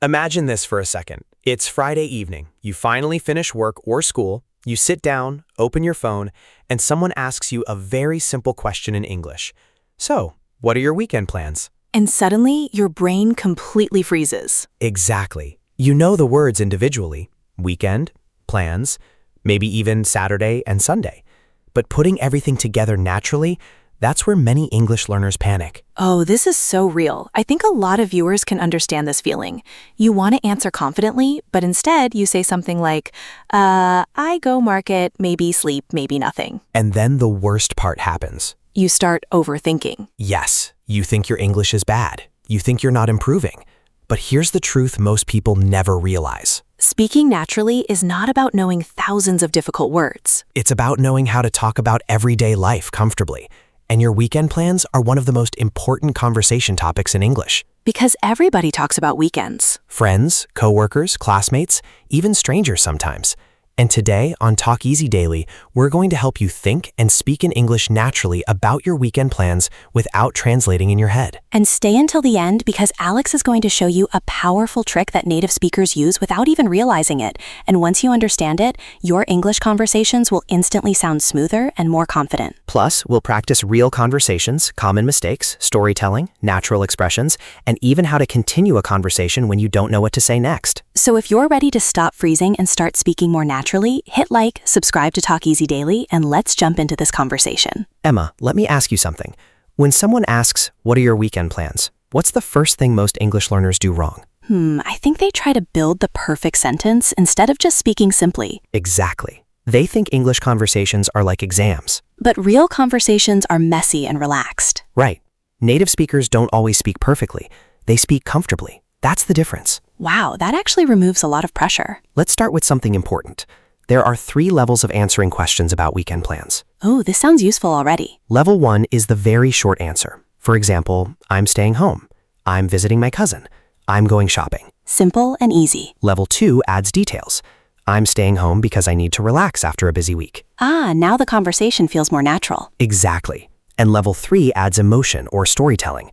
Imagine this for a second. It's Friday evening. You finally finish work or school, you sit down, open your phone, and someone asks you a very simple question in English. So, what are your weekend plans? And suddenly, your brain completely freezes. Exactly. You know the words individually, weekend, plans, maybe even Saturday and Sunday. But putting everything together naturally, that's where many English learners panic. Oh, this is so real. I think a lot of viewers can understand this feeling. You want to answer confidently, but instead you say something like, I go market, maybe sleep, maybe nothing. And then the worst part happens. You start overthinking. Yes, you think your English is bad. You think you're not improving. But here's the truth most people never realize. Speaking naturally is not about knowing thousands of difficult words. It's about knowing how to talk about everyday life comfortably. And your weekend plans are one of the most important conversation topics in English. Because everybody talks about weekends. Friends, coworkers, classmates, even strangers sometimes. And today on Talk Easy Daily, we're going to help you think and speak in English naturally about your weekend plans without translating in your head. And stay until the end because Alex is going to show you a powerful trick that native speakers use without even realizing it. And once you understand it, your English conversations will instantly sound smoother and more confident. Plus, we'll practice real conversations, common mistakes, storytelling, natural expressions, and even how to continue a conversation when you don't know what to say next. So if you're ready to stop freezing and start speaking more naturally, hit like, subscribe to Talk Easy Daily, and let's jump into this conversation. Emma, let me ask you something. When someone asks, what are your weekend plans? What's the first thing most English learners do wrong? I think they try to build the perfect sentence instead of just speaking simply. Exactly. They think English conversations are like exams. But real conversations are messy and relaxed. Right. Native speakers don't always speak perfectly. They speak comfortably. That's the difference. Wow, that actually removes a lot of pressure. Let's start with something important. There are 3 levels of answering questions about weekend plans. Oh, this sounds useful already. Level 1 is the very short answer. For example, I'm staying home. I'm visiting my cousin. I'm going shopping. Simple and easy. Level 2 adds details. I'm staying home because I need to relax after a busy week. Now the conversation feels more natural. Exactly. And level 3 adds emotion or storytelling.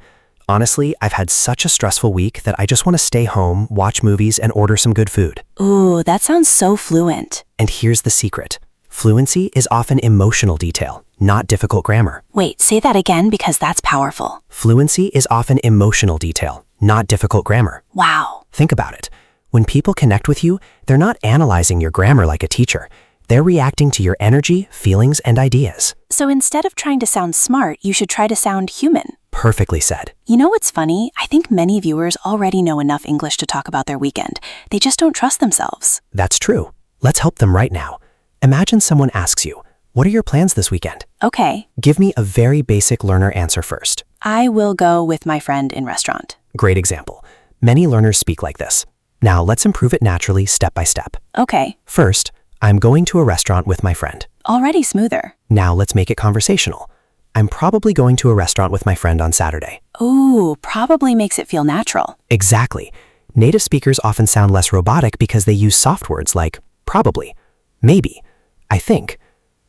Honestly, I've had such a stressful week that I just want to stay home, watch movies, and order some good food. Ooh, that sounds so fluent. And here's the secret. Fluency is often emotional detail, not difficult grammar. Wait, say that again because that's powerful. Fluency is often emotional detail, not difficult grammar. Wow. Think about it. When people connect with you, they're not analyzing your grammar like a teacher. They're reacting to your energy, feelings, and ideas. So instead of trying to sound smart, you should try to sound human. Perfectly said. You know what's funny? I think many viewers already know enough English to talk about their weekend. They just don't trust themselves. That's true. Let's help them right now. Imagine someone asks you, what are your plans this weekend? Okay. Give me a very basic learner answer first. I will go with my friend in restaurant. Great example. Many learners speak like this. Now let's improve it naturally step by step. Okay. First, I'm going to a restaurant with my friend. Already smoother. Now let's make it conversational. I'm probably going to a restaurant with my friend on Saturday. Ooh, probably makes it feel natural. Exactly. Native speakers often sound less robotic because they use soft words like probably, maybe, I think,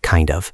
kind of,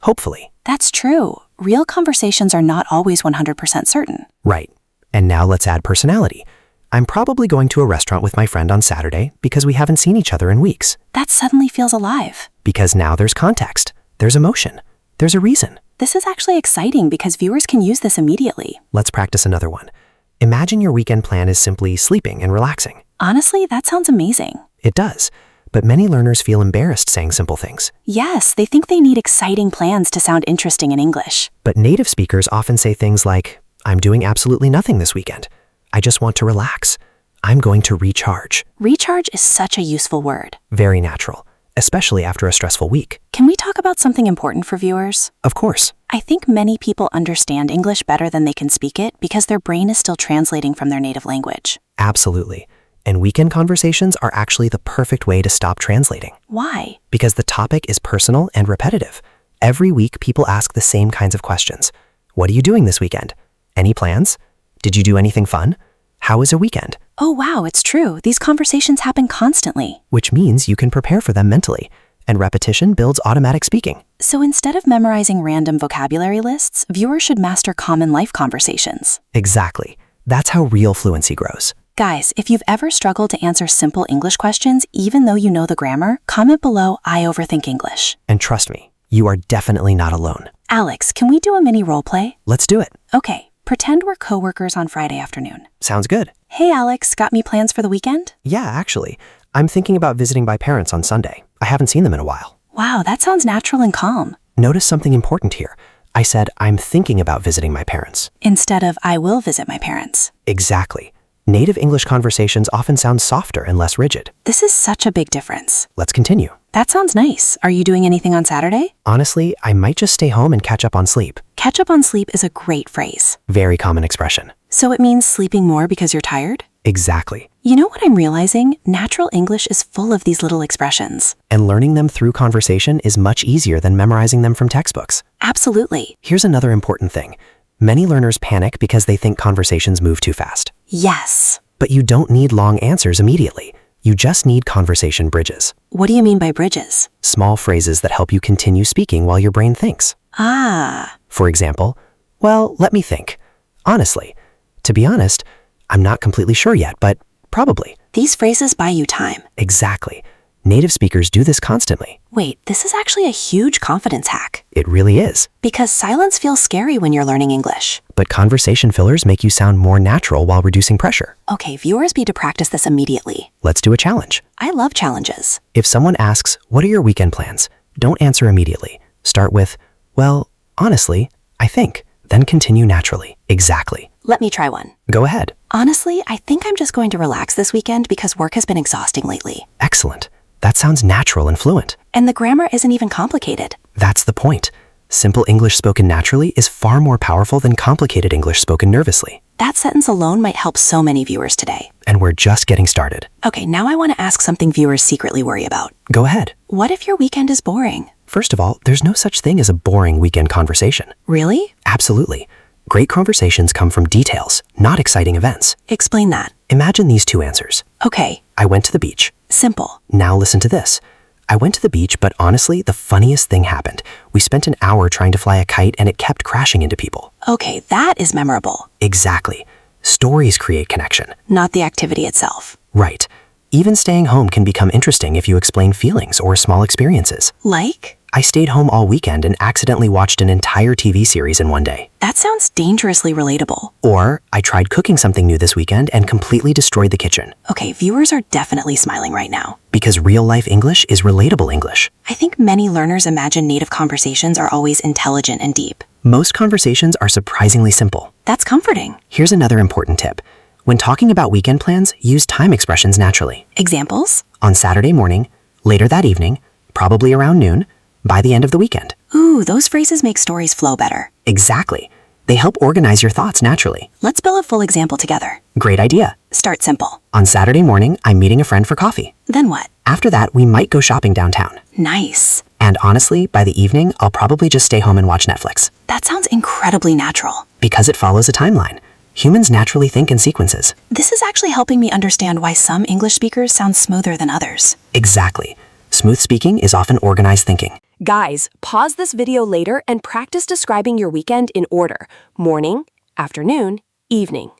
hopefully. That's true. Real conversations are not always 100% certain. Right. And now let's add personality. I'm probably going to a restaurant with my friend on Saturday because we haven't seen each other in weeks. That suddenly feels alive. Because now there's context, there's emotion, there's a reason. This is actually exciting because viewers can use this immediately. Let's practice another one. Imagine your weekend plan is simply sleeping and relaxing. Honestly, that sounds amazing. It does, but many learners feel embarrassed saying simple things. Yes, they think they need exciting plans to sound interesting in English. But native speakers often say things like, I'm doing absolutely nothing this weekend. I just want to relax. I'm going to recharge. Recharge is such a useful word. Very natural, especially after a stressful week. Can we talk about something important for viewers? Of course. I think many people understand English better than they can speak it because their brain is still translating from their native language. Absolutely. And weekend conversations are actually the perfect way to stop translating. Why? Because the topic is personal and repetitive. Every week, people ask the same kinds of questions. What are you doing this weekend? Any plans? Did you do anything fun? How was your weekend? Oh wow, it's true. These conversations happen constantly. Which means you can prepare for them mentally. And repetition builds automatic speaking. So instead of memorizing random vocabulary lists, viewers should master common life conversations. Exactly. That's how real fluency grows. Guys, if you've ever struggled to answer simple English questions even though you know the grammar, comment below "I overthink English." And trust me, you are definitely not alone. Alex, can we do a mini role play? Let's do it. Okay, pretend we're coworkers on Friday afternoon. Sounds good. Hey Alex, got me plans for the weekend? Yeah, actually, I'm thinking about visiting my parents on Sunday. I haven't seen them in a while. Wow, that sounds natural and calm. Notice something important here. I said I'm thinking about visiting my parents. Instead of "I will visit my parents." Exactly. Native English conversations often sound softer and less rigid. This is such a big difference. Let's continue. That sounds nice. Are you doing anything on Saturday? Honestly, I might just stay home and catch up on sleep. Catch up on sleep is a great phrase. Very common expression. So it means sleeping more because you're tired? Exactly. You know what I'm realizing? Natural English is full of these little expressions. And learning them through conversation is much easier than memorizing them from textbooks. Absolutely. Here's another important thing. Many learners panic because they think conversations move too fast. Yes. But you don't need long answers immediately. You just need conversation bridges. What do you mean by bridges? Small phrases that help you continue speaking while your brain thinks. Ah. For example, well, let me think. Honestly, to be honest, I'm not completely sure yet, but probably. These phrases buy you time. Exactly. Native speakers do this constantly. Wait, this is actually a huge confidence hack. It really is. Because silence feels scary when you're learning English. But conversation fillers make you sound more natural while reducing pressure. Okay, viewers need to practice this immediately. Let's do a challenge. I love challenges. If someone asks, "What are your weekend plans?" don't answer immediately. Start with, "Well, honestly, I think." Then continue naturally. Exactly. Let me try one. Go ahead. Honestly, I think I'm just going to relax this weekend because work has been exhausting lately. Excellent. That sounds natural and fluent. And the grammar isn't even complicated. That's the point. Simple English spoken naturally is far more powerful than complicated English spoken nervously. That sentence alone might help so many viewers today. And we're just getting started. Okay, now I want to ask something viewers secretly worry about. Go ahead. What if your weekend is boring? First of all, there's no such thing as a boring weekend conversation. Really? Absolutely. Great conversations come from details, not exciting events. Explain that. Imagine these two answers. Okay. I went to the beach. Simple. Now listen to this. I went to the beach, but honestly, the funniest thing happened. We spent an hour trying to fly a kite and it kept crashing into people. Okay, that is memorable. Exactly. Stories create connection. Not the activity itself. Right. Even staying home can become interesting if you explain feelings or small experiences. Like? I stayed home all weekend and accidentally watched an entire TV series in one day. That sounds dangerously relatable. Or, I tried cooking something new this weekend and completely destroyed the kitchen. Okay, viewers are definitely smiling right now. Because real-life English is relatable English. I think many learners imagine native conversations are always intelligent and deep. Most conversations are surprisingly simple. That's comforting. Here's another important tip. When talking about weekend plans, use time expressions naturally. Examples? On Saturday morning, later that evening, probably around noon, by the end of the weekend. Ooh, those phrases make stories flow better. Exactly. They help organize your thoughts naturally. Let's build a full example together. Great idea. Start simple. On Saturday morning, I'm meeting a friend for coffee. Then what? After that, we might go shopping downtown. Nice. And honestly, by the evening, I'll probably just stay home and watch Netflix. That sounds incredibly natural. Because it follows a timeline. Humans naturally think in sequences. This is actually helping me understand why some English speakers sound smoother than others. Exactly. Smooth speaking is often organized thinking. Guys, pause this video later and practice describing your weekend in order: morning, afternoon, evening.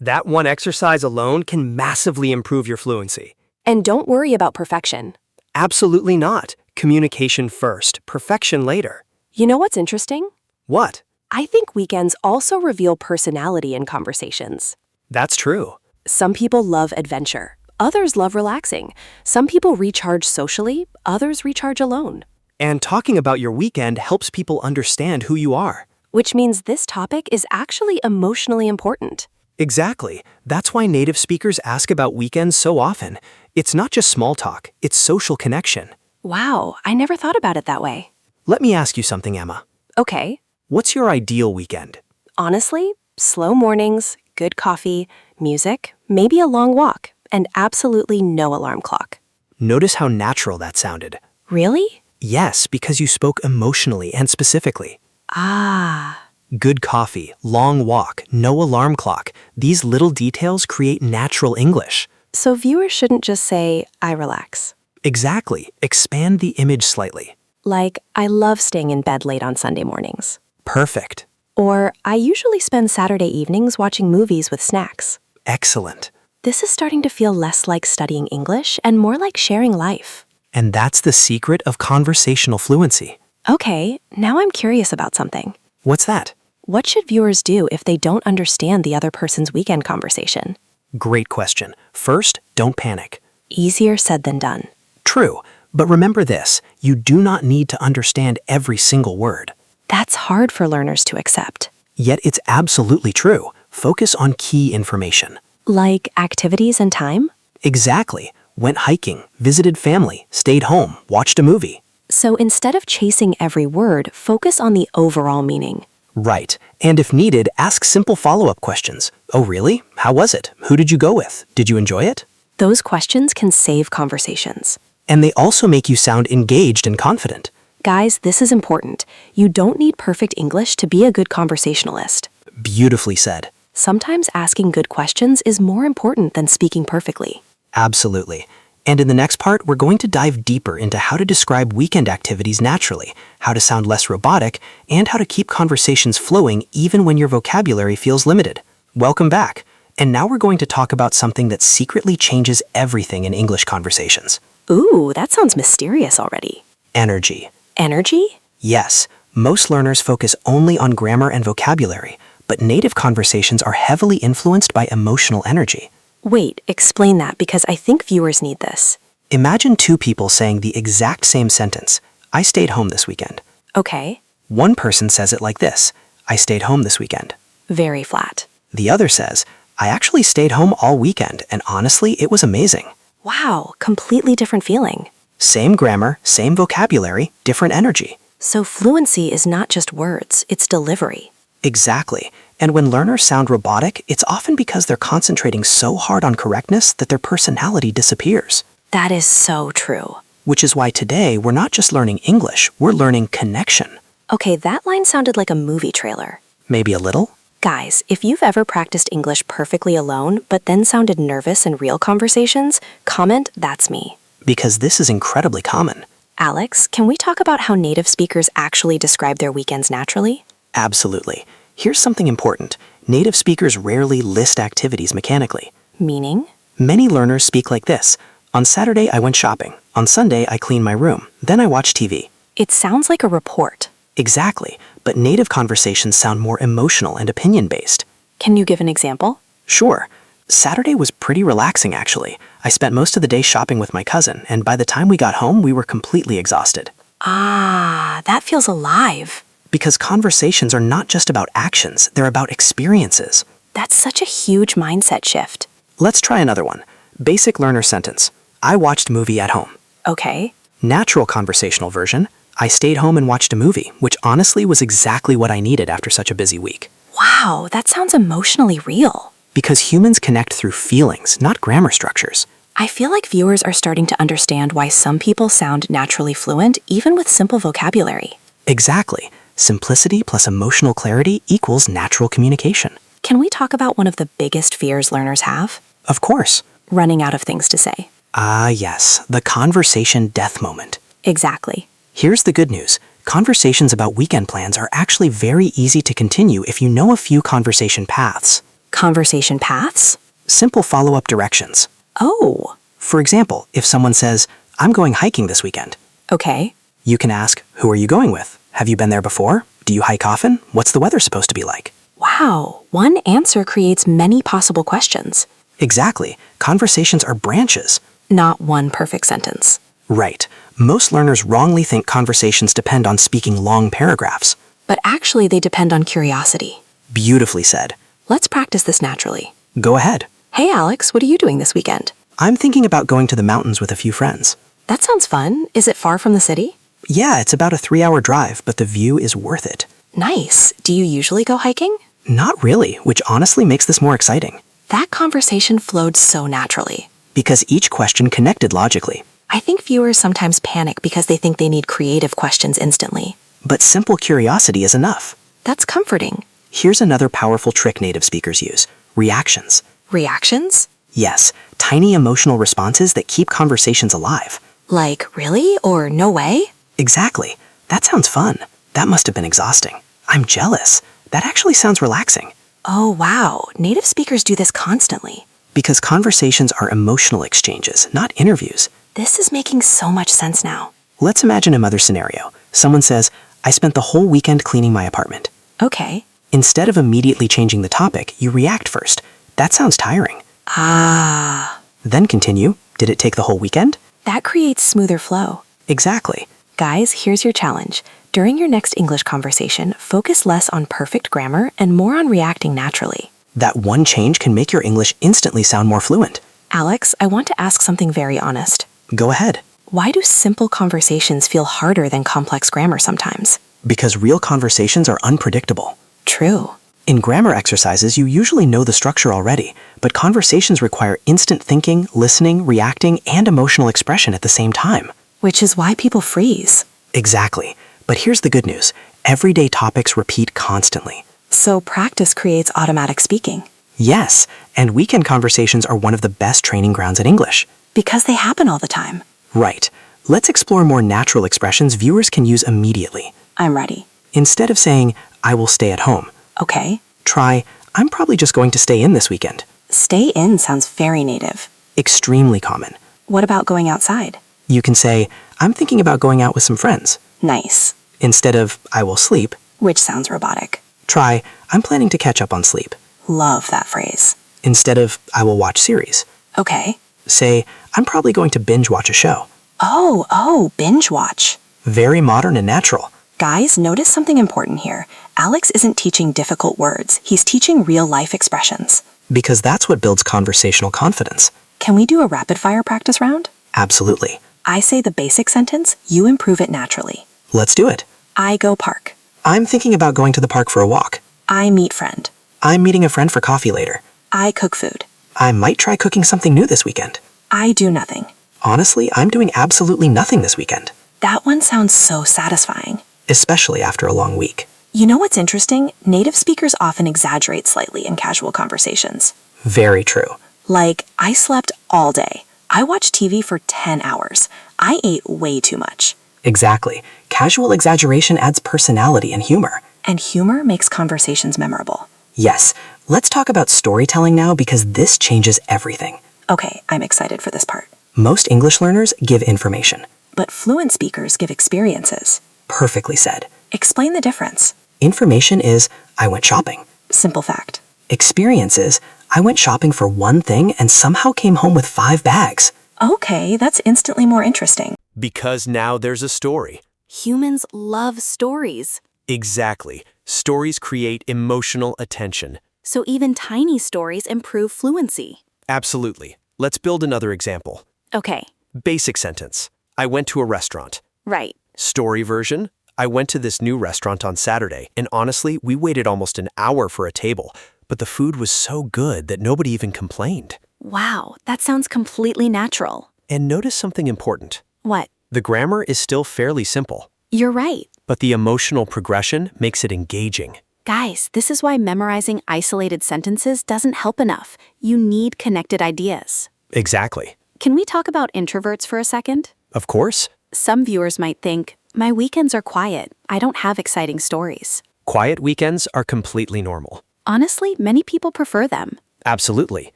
That one exercise alone can massively improve your fluency. And don't worry about perfection. Absolutely not. Communication first, perfection later. You know what's interesting? What? I think weekends also reveal personality in conversations. That's true. Some people love adventure. Others love relaxing. Some people recharge socially. Others recharge alone. And talking about your weekend helps people understand who you are. Which means this topic is actually emotionally important. Exactly. That's why native speakers ask about weekends so often. It's not just small talk, it's social connection. Wow, I never thought about it that way. Let me ask you something, Emma. Okay. What's your ideal weekend? Honestly, slow mornings, good coffee, music, maybe a long walk, and absolutely no alarm clock. Notice how natural that sounded. Really? Yes, because you spoke emotionally and specifically. Ah. Good coffee, long walk, no alarm clock. These little details create natural English. So viewers shouldn't just say, I relax. Exactly. Expand the image slightly. Like, I love staying in bed late on Sunday mornings. Perfect. Or, I usually spend Saturday evenings watching movies with snacks. Excellent. This is starting to feel less like studying English and more like sharing life. And that's the secret of conversational fluency. Okay, now I'm curious about something. What's that? What should viewers do if they don't understand the other person's weekend conversation? Great question. First, don't panic. Easier said than done. True, but remember this, you do not need to understand every single word. That's hard for learners to accept. Yet it's absolutely true. Focus on key information. Like activities and time? Exactly. Went hiking, visited family, stayed home, watched a movie. So instead of chasing every word, focus on the overall meaning. Right. And if needed, ask simple follow-up questions. Oh, really? How was it? Who did you go with? Did you enjoy it? Those questions can save conversations. And they also make you sound engaged and confident. Guys, this is important. You don't need perfect English to be a good conversationalist. Beautifully said. Sometimes asking good questions is more important than speaking perfectly. Absolutely. And in the next part, we're going to dive deeper into how to describe weekend activities naturally, how to sound less robotic, and how to keep conversations flowing even when your vocabulary feels limited. Welcome back. And now we're going to talk about something that secretly changes everything in English conversations. Ooh, that sounds mysterious already. Energy. Energy? Yes, most learners focus only on grammar and vocabulary, but native conversations are heavily influenced by emotional energy. Wait, explain that because I think viewers need this. Imagine two people saying the exact same sentence. I stayed home this weekend. Okay, One person says it like this. I stayed home this weekend. very flat. The other says, I actually stayed home all weekend, and honestly, it was amazing. Wow, completely different feeling. Same grammar, same vocabulary, different energy. So fluency is not just words, it's delivery. Exactly. And when learners sound robotic, it's often because they're concentrating so hard on correctness that their personality disappears. That is so true. Which is why today we're not just learning English, we're learning connection. Okay, that line sounded like a movie trailer. Maybe a little? Guys, if you've ever practiced English perfectly alone, but then sounded nervous in real conversations, comment, that's me. Because this is incredibly common. Alex, can we talk about how native speakers actually describe their weekends naturally? Absolutely. Here's something important. Native speakers rarely list activities mechanically. Meaning? Many learners speak like this. On Saturday, I went shopping. On Sunday, I cleaned my room. Then I watched TV. It sounds like a report. Exactly, but native conversations sound more emotional and opinion-based. Can you give an example? Sure. Saturday was pretty relaxing, actually. I spent most of the day shopping with my cousin, and by the time we got home, we were completely exhausted. Ah, that feels alive. Because conversations are not just about actions, they're about experiences. That's such a huge mindset shift. Let's try another one. Basic learner sentence. I watched movie at home. Okay. Natural conversational version. I stayed home and watched a movie, which honestly was exactly what I needed after such a busy week. Wow, that sounds emotionally real. Because humans connect through feelings, not grammar structures. I feel like viewers are starting to understand why some people sound naturally fluent, even with simple vocabulary. Exactly. Simplicity plus emotional clarity equals natural communication. Can we talk about one of the biggest fears learners have? Of course. Running out of things to say. Ah, yes, the conversation death moment. Exactly. Here's the good news. Conversations about weekend plans are actually very easy to continue if you know a few conversation paths. Conversation paths? Simple follow-up directions. Oh, For example, if someone says, I'm going hiking this weekend, okay. you can ask, who are you going with? Have you been there before? Do you hike often? What's the weather supposed to be like? Wow, one answer creates many possible questions. Exactly. Conversations are branches. Not one perfect sentence. Right. Most learners wrongly think conversations depend on speaking long paragraphs. But actually, they depend on curiosity. Beautifully said. Let's practice this naturally. Go ahead. Hey, Alex, what are you doing this weekend? I'm thinking about going to the mountains with a few friends. That sounds fun. Is it far from the city? Yeah, it's about a 3-hour drive, but the view is worth it. Nice. Do you usually go hiking? Not really, which honestly makes this more exciting. That conversation flowed so naturally. Because each question connected logically. I think viewers sometimes panic because they think they need creative questions instantly. But simple curiosity is enough. That's comforting. Here's another powerful trick native speakers use. Reactions. Reactions? Yes, tiny emotional responses that keep conversations alive. Like, really? Or no way? Exactly. That sounds fun. That must have been exhausting. I'm jealous. That actually sounds relaxing. Oh, wow. Native speakers do this constantly. Because conversations are emotional exchanges, not interviews. This is making so much sense now. Let's imagine another scenario. Someone says, I spent the whole weekend cleaning my apartment. Okay. Instead of immediately changing the topic, you react first. That sounds tiring. Ah. Then continue. Did it take the whole weekend? That creates smoother flow. Exactly. Guys, here's your challenge. During your next English conversation, focus less on perfect grammar and more on reacting naturally. That one change can make your English instantly sound more fluent. Alex, I want to ask something very honest. Go ahead. Why do simple conversations feel harder than complex grammar sometimes? Because real conversations are unpredictable. True. In grammar exercises, you usually know the structure already, but conversations require instant thinking, listening, reacting, and emotional expression at the same time. Which is why people freeze. Exactly. But here's the good news. Everyday topics repeat constantly. So practice creates automatic speaking. Yes, and weekend conversations are one of the best training grounds in English. Because they happen all the time. Right. Let's explore more natural expressions viewers can use immediately. I'm ready. Instead of saying, I will stay at home, Okay. try, I'm probably just going to stay in this weekend. Stay in sounds very native. Extremely common. What about going outside? You can say, I'm thinking about going out with some friends. Nice. Instead of, I will sleep, Which sounds robotic. try, I'm planning to catch up on sleep. Love that phrase. Instead of, I will watch series, Okay. say, I'm probably going to binge watch a show. Oh, binge watch. Very modern and natural. Guys, notice something important here. Alex isn't teaching difficult words. He's teaching real-life expressions. Because that's what builds conversational confidence. Can we do a rapid-fire practice round? Absolutely. I say the basic sentence, you improve it naturally. Let's do it. I go park. I'm thinking about going to the park for a walk. I meet friend. I'm meeting a friend for coffee later. I cook food. I might try cooking something new this weekend. I do nothing. Honestly, I'm doing absolutely nothing this weekend. That one sounds so satisfying. Especially after a long week. You know what's interesting? Native speakers often exaggerate slightly in casual conversations. Very true. Like, I slept all day. I watched TV for 10 hours. I ate way too much. Exactly. Casual exaggeration adds personality and humor. And humor makes conversations memorable. Yes, let's talk about storytelling now because this changes everything. Okay, I'm excited for this part. Most English learners give information. But fluent speakers give experiences. Perfectly said. Explain the difference. Information is, I went shopping. Simple fact. Experience is, I went shopping for one thing and somehow came home with 5 bags. Okay, that's instantly more interesting. Because now there's a story. Humans love stories. Exactly. Stories create emotional attention. So even tiny stories improve fluency. Absolutely. Let's build another example. Okay, Basic sentence. I went to a restaurant. right. Story version. I went to this new restaurant on Saturday, and honestly, we waited almost an hour for a table, but the food was so good that nobody even complained. Wow, that sounds completely natural. And notice something important. What? The grammar is still fairly simple, You're right. but the emotional progression makes it engaging. Guys, this is why memorizing isolated sentences doesn't help enough. You need connected ideas. Exactly. Can we talk about introverts for a second? Of course. Some viewers might think, my weekends are quiet. I don't have exciting stories. Quiet weekends are completely normal. Honestly, many people prefer them. Absolutely.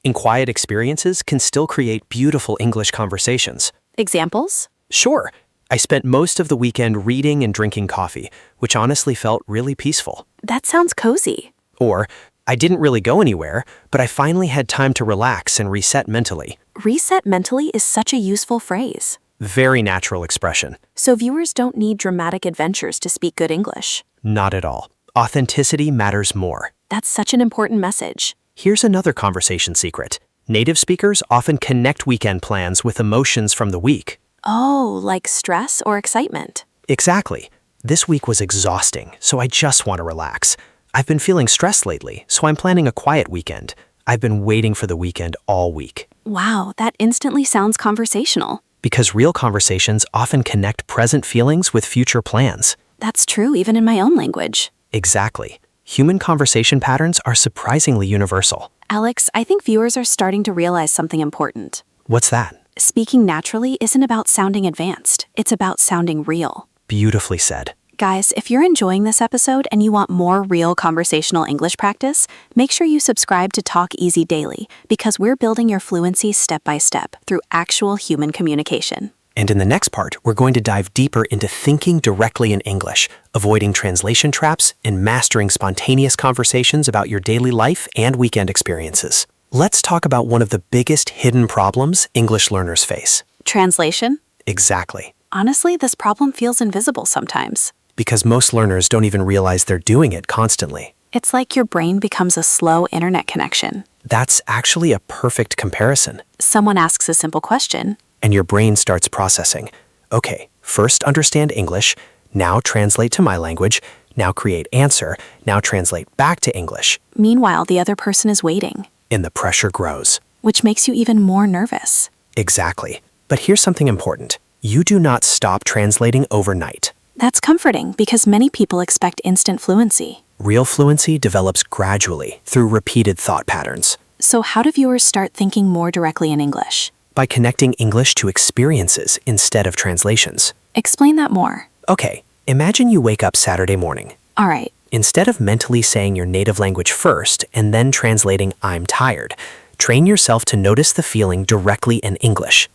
And quiet experiences can still create beautiful English conversations. Examples? Sure. I spent most of the weekend reading and drinking coffee, which honestly felt really peaceful. That sounds cozy. Or, I didn't really go anywhere, but I finally had time to relax and reset mentally. Reset mentally is such a useful phrase. Very natural expression. So viewers don't need dramatic adventures to speak good English. Not at all. Authenticity matters more. That's such an important message. Here's another conversation secret. Native speakers often connect weekend plans with emotions from the week. Oh, like stress or excitement. Exactly. This week was exhausting, so I just want to relax. I've been feeling stressed lately, so I'm planning a quiet weekend. I've been waiting for the weekend all week. Wow, that instantly sounds conversational. Because real conversations often connect present feelings with future plans. That's true even in my own language. Exactly. Human conversation patterns are surprisingly universal. Alex, I think viewers are starting to realize something important. What's that? Speaking naturally isn't about sounding advanced. It's about sounding real. Beautifully said. Guys, if you're enjoying this episode and you want more real conversational English practice, make sure you subscribe to Talk Easy Daily because we're building your fluency step by step through actual human communication. And in the next part, we're going to dive deeper into thinking directly in English, avoiding translation traps, and mastering spontaneous conversations about your daily life and weekend experiences. Let's talk about one of the biggest hidden problems English learners face. Translation? Exactly. Honestly, this problem feels invisible sometimes. Because most learners don't even realize they're doing it constantly. It's like your brain becomes a slow internet connection. That's actually a perfect comparison. Someone asks a simple question, And your brain starts processing. Okay, first understand English, now translate to my language, now create answer, now translate back to English. meanwhile, the other person is waiting, And the pressure grows. which makes you even more nervous. Exactly. But here's something important. You do not stop translating overnight. That's comforting because many people expect instant fluency. Real fluency develops gradually through repeated thought patterns. So, how do viewers start thinking more directly in English? By connecting English to experiences instead of translations. Explain that more. Okay, imagine you wake up Saturday morning. All right, Instead of mentally saying your native language first and then translating I'm tired, train yourself to notice the feeling directly in English.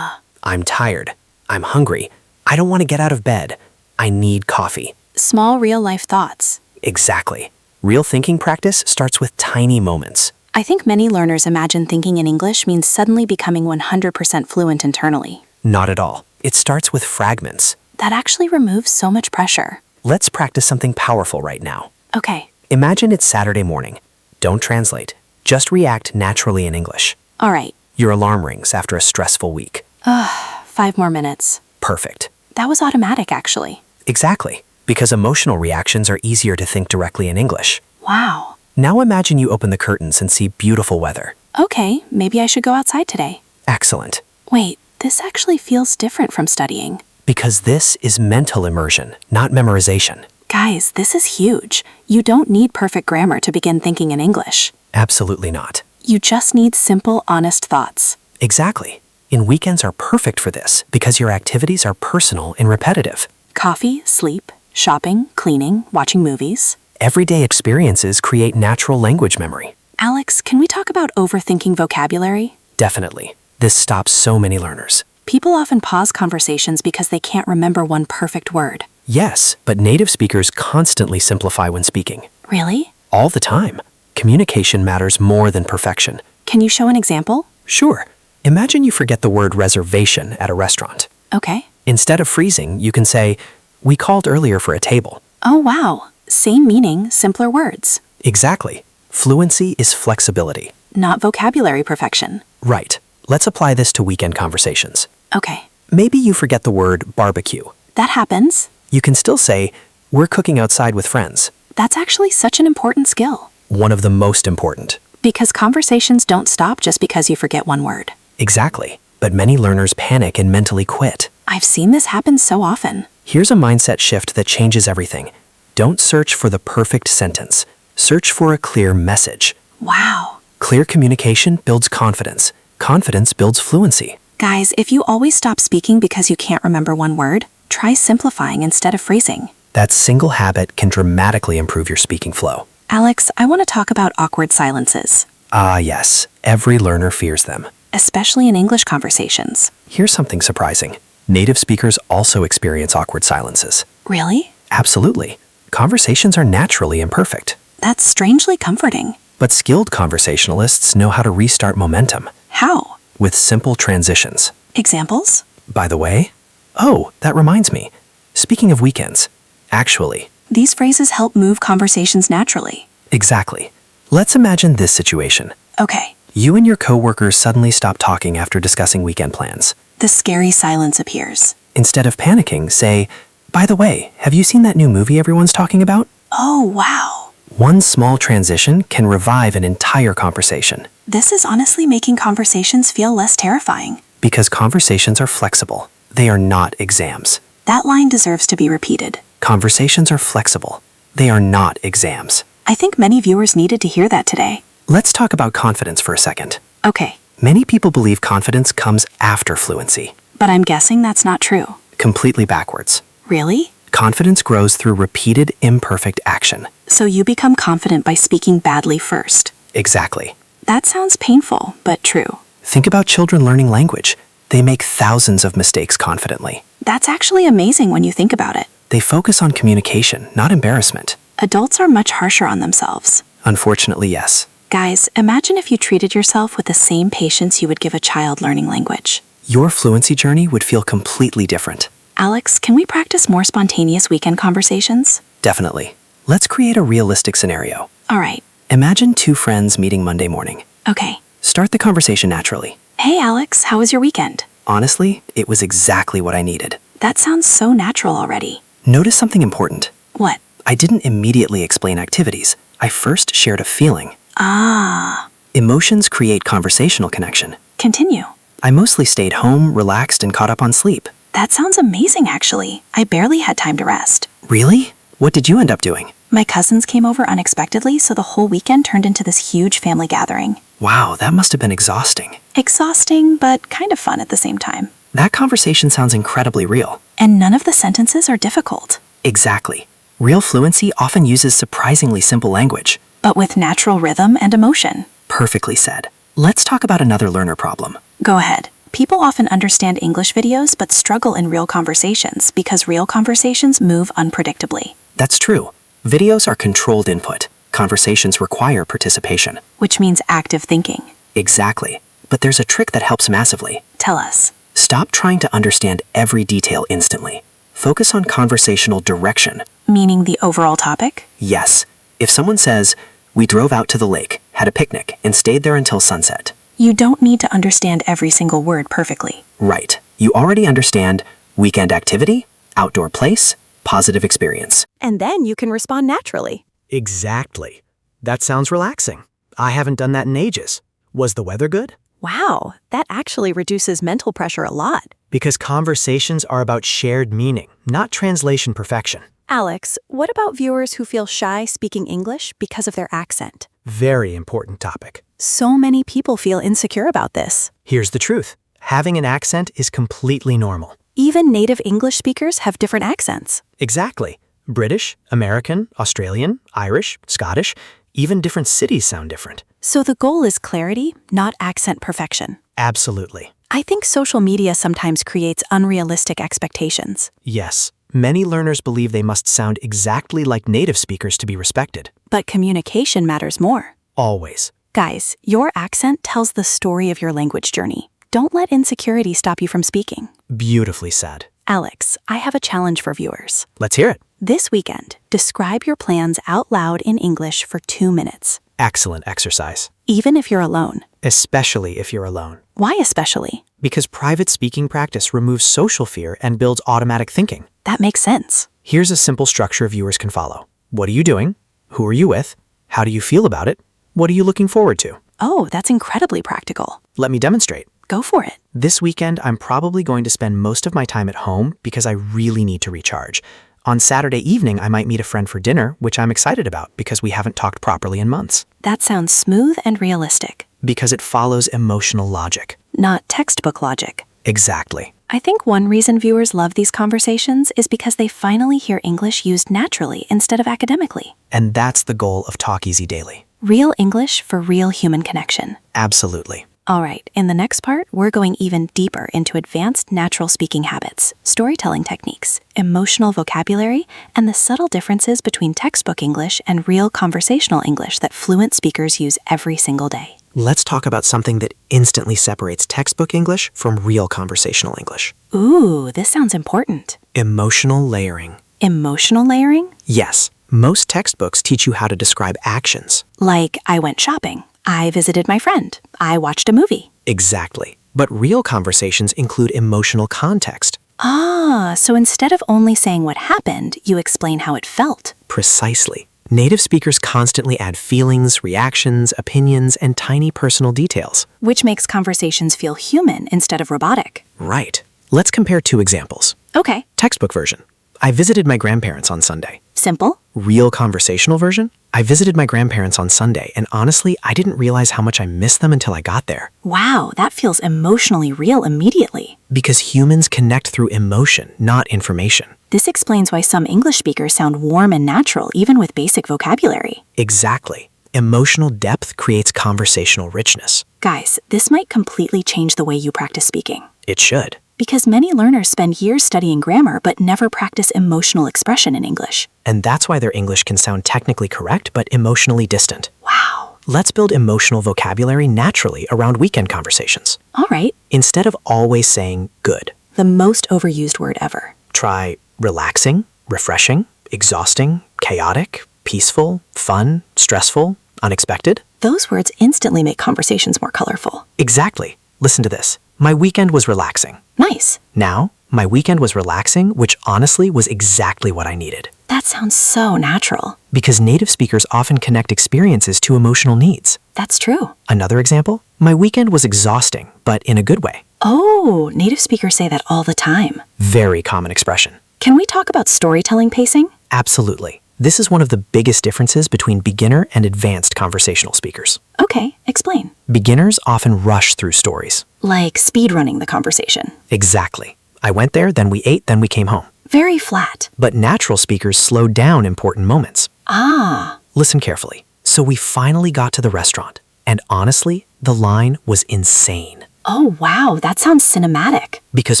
I'm tired. I'm hungry. I don't want to get out of bed. I need coffee. small real life thoughts. Exactly. Real thinking practice starts with tiny moments. I think many learners imagine thinking in English means suddenly becoming 100% fluent internally. Not at all. It starts with fragments. That actually removes so much pressure. Let's practice something powerful right now. Okay, Imagine it's Saturday morning. Don't translate. Just react naturally in English. all right. Your alarm rings after a stressful week. 5 more minutes. Perfect. That was automatic, actually. Exactly. Because emotional reactions are easier to think directly in English. Wow. Now imagine you open the curtains and see beautiful weather. Okay, maybe I should go outside today. Excellent. Wait, this actually feels different from studying. Because this is mental immersion, not memorization. Guys, this is huge. You don't need perfect grammar to begin thinking in English. Absolutely not. You just need simple, honest thoughts. Exactly. And weekends are perfect for this because your activities are personal and repetitive. Coffee, sleep, shopping, cleaning, watching movies. Everyday experiences create natural language memory. Alex, can we talk about overthinking vocabulary? Definitely. This stops so many learners. People often pause conversations because they can't remember one perfect word. Yes, but native speakers constantly simplify when speaking. Really? All the time. Communication matters more than perfection. Can you show an example? Sure. Imagine you forget the word reservation at a restaurant. Okay. Instead of freezing, you can say, "We called earlier for a table." Oh, wow. Same meaning, simpler words. Exactly. Fluency is flexibility. Not vocabulary perfection. Right. Let's apply this to weekend conversations. Okay. Maybe you forget the word barbecue. That happens. You can still say, "We're cooking outside with friends." That's actually such an important skill. One of the most important. Because conversations don't stop just because you forget one word. Exactly. But many learners panic and mentally quit. I've seen this happen so often. Here's a mindset shift that changes everything. Don't search for the perfect sentence. Search for a clear message. Wow. Clear communication builds confidence. Confidence builds fluency. Guys, if you always stop speaking because you can't remember one word, try simplifying instead of phrasing. That single habit can dramatically improve your speaking flow. Alex, I want to talk about awkward silences, Ah, yes. Every learner fears them. especially in English conversations. Here's something surprising. Native speakers also experience awkward silences. Really? Absolutely. Conversations are naturally imperfect. That's strangely comforting. But skilled conversationalists know how to restart momentum How? with simple transitions. Examples? By the way, oh, that reminds me. Speaking of weekends, actually, These phrases help move conversations naturally. exactly. Let's imagine this situation. Okay. You and your coworkers suddenly stop talking after discussing weekend plans. The scary silence appears. Instead of panicking, say, "By the way, have you seen that new movie everyone's talking about?" Oh, wow. One small transition can revive an entire conversation This is honestly making conversations feel less terrifying. because conversations are flexible. They are not exams. That line deserves to be repeated. Conversations are flexible. They are not exams. I think many viewers needed to hear that today. Let's talk about confidence for a second. Okay, Many people believe confidence comes after fluency. but I'm guessing that's not true. Completely backwards. Really? Confidence grows through repeated, imperfect action. So you become confident by speaking badly first. Exactly. That sounds painful, but true. Think about children learning language. They make thousands of mistakes confidently. That's actually amazing when you think about it. They focus on communication, not embarrassment. Adults are much harsher on themselves. Unfortunately, yes. Guys, imagine if you treated yourself with the same patience you would give a child learning language. Your fluency journey would feel completely different. Alex, can we practice more spontaneous weekend conversations? Definitely. Let's create a realistic scenario. All right. Imagine two friends meeting Monday morning. Okay. Start the conversation naturally. Hey, Alex, how was your weekend? Honestly, it was exactly what I needed. That sounds so natural already. Notice something important. What? I didn't immediately explain activities. I first shared a feeling. Ah. Emotions create conversational connection. Continue. I mostly stayed home, relaxed, and caught up on sleep. That sounds amazing, actually. I barely had time to rest. Really? What did you end up doing? My cousins came over unexpectedly, so the whole weekend turned into this huge family gathering. Wow, that must have been exhausting. Exhausting, but kind of fun at the same time. That conversation sounds incredibly real. And none of the sentences are difficult. Exactly. Real fluency often uses surprisingly simple language. But with natural rhythm and emotion. Perfectly said. Let's talk about another learner problem. Go ahead. People often understand English videos but struggle in real conversations because real conversations move unpredictably. That's true. Videos are controlled input. Conversations require participation. Which means active thinking. Exactly. But there's a trick that helps massively. Tell us. Stop trying to understand every detail instantly. Focus on conversational direction. Meaning the overall topic? Yes. If someone says, "We drove out to the lake, had a picnic, and stayed there until sunset." You don't need to understand every single word perfectly. Right. You already understand weekend activity, outdoor place, positive experience. And then you can respond naturally. Exactly. That sounds relaxing. I haven't done that in ages. Was the weather good? Wow, that actually reduces mental pressure a lot. Because conversations are about shared meaning, not translation perfection. Alex, what about viewers who feel shy speaking English because of their accent? Very important topic. So many people feel insecure about this. Here's the truth. Having an accent is completely normal. Even native English speakers have different accents. Exactly. British, American, Australian, Irish, Scottish, even different cities sound different. So the goal is clarity, not accent perfection. Absolutely. I think social media sometimes creates unrealistic expectations. Yes. Many learners believe they must sound exactly like native speakers to be respected. But communication matters more. Always. Guys, your accent tells the story of your language journey. Don't let insecurity stop you from speaking. Beautifully said. Alex, I have a challenge for viewers. Let's hear it. This weekend, describe your plans out loud in English for 2 minutes. Excellent exercise. Even if you're alone. Especially if you're alone. Why especially? Because private speaking practice removes social fear and builds automatic thinking. That makes sense. Here's a simple structure viewers can follow. What are you doing? Who are you with? How do you feel about it? What are you looking forward to? Oh, that's incredibly practical. Let me demonstrate. Go for it. This weekend, I'm probably going to spend most of my time at home because I really need to recharge. On Saturday evening, I might meet a friend for dinner, which I'm excited about because we haven't talked properly in months. That sounds smooth and realistic. Because it follows emotional logic. Not textbook logic. Exactly. I think one reason viewers love these conversations is because they finally hear English used naturally instead of academically. And that's the goal of Talk Easy Daily. Real English for real human connection. Absolutely. All right, in the next part, we're going even deeper into advanced natural speaking habits, storytelling techniques, emotional vocabulary, and the subtle differences between textbook English and real conversational English that fluent speakers use every single day. Let's talk about something that instantly separates textbook English from real conversational English. Ooh, this sounds important. Emotional layering. Emotional layering? Yes, most textbooks teach you how to describe actions. Like, I went shopping. I visited my friend. I watched a movie. Exactly. But real conversations include emotional context. Ah, so instead of only saying what happened, you explain how it felt. Precisely. Native speakers constantly add feelings, reactions, opinions, and tiny personal details. Which makes conversations feel human instead of robotic. Right. Let's compare two examples. Okay. Textbook version. I visited my grandparents on Sunday. Simple. Real conversational version. I visited my grandparents on Sunday, and honestly, I didn't realize how much I missed them until I got there. Wow, that feels emotionally real immediately. Because humans connect through emotion, not information. this explains why some English speakers sound warm and natural even with basic vocabulary. Exactly. Emotional depth creates conversational richness. Guys, this might completely change the way you practice speaking. It should. Because many learners spend years studying grammar but never practice emotional expression in English. And that's why their English can sound technically correct but emotionally distant. Wow. Let's build emotional vocabulary naturally around weekend conversations. All right. Instead of always saying good, The most overused word ever. try relaxing, refreshing, exhausting, chaotic, peaceful, fun, stressful, unexpected. Those words instantly make conversations more colorful. Exactly. Listen to this. My weekend was relaxing. Nice. Now, my weekend was relaxing, which honestly was exactly what I needed. That sounds so natural. Because native speakers often connect experiences to emotional needs. That's true. Another example, my weekend was exhausting, but in a good way. Oh, native speakers say that all the time. Very common expression. Can we talk about storytelling pacing? Absolutely. This is one of the biggest differences between beginner and advanced conversational speakers. Okay, explain. Beginners often rush through stories. Like speedrunning the conversation. Exactly. I went there, then we ate, then we came home. Very flat. But natural speakers slow down important moments. Ah, Listen carefully. So we finally got to the restaurant. And honestly, the line was insane. oh wow, that sounds cinematic. Because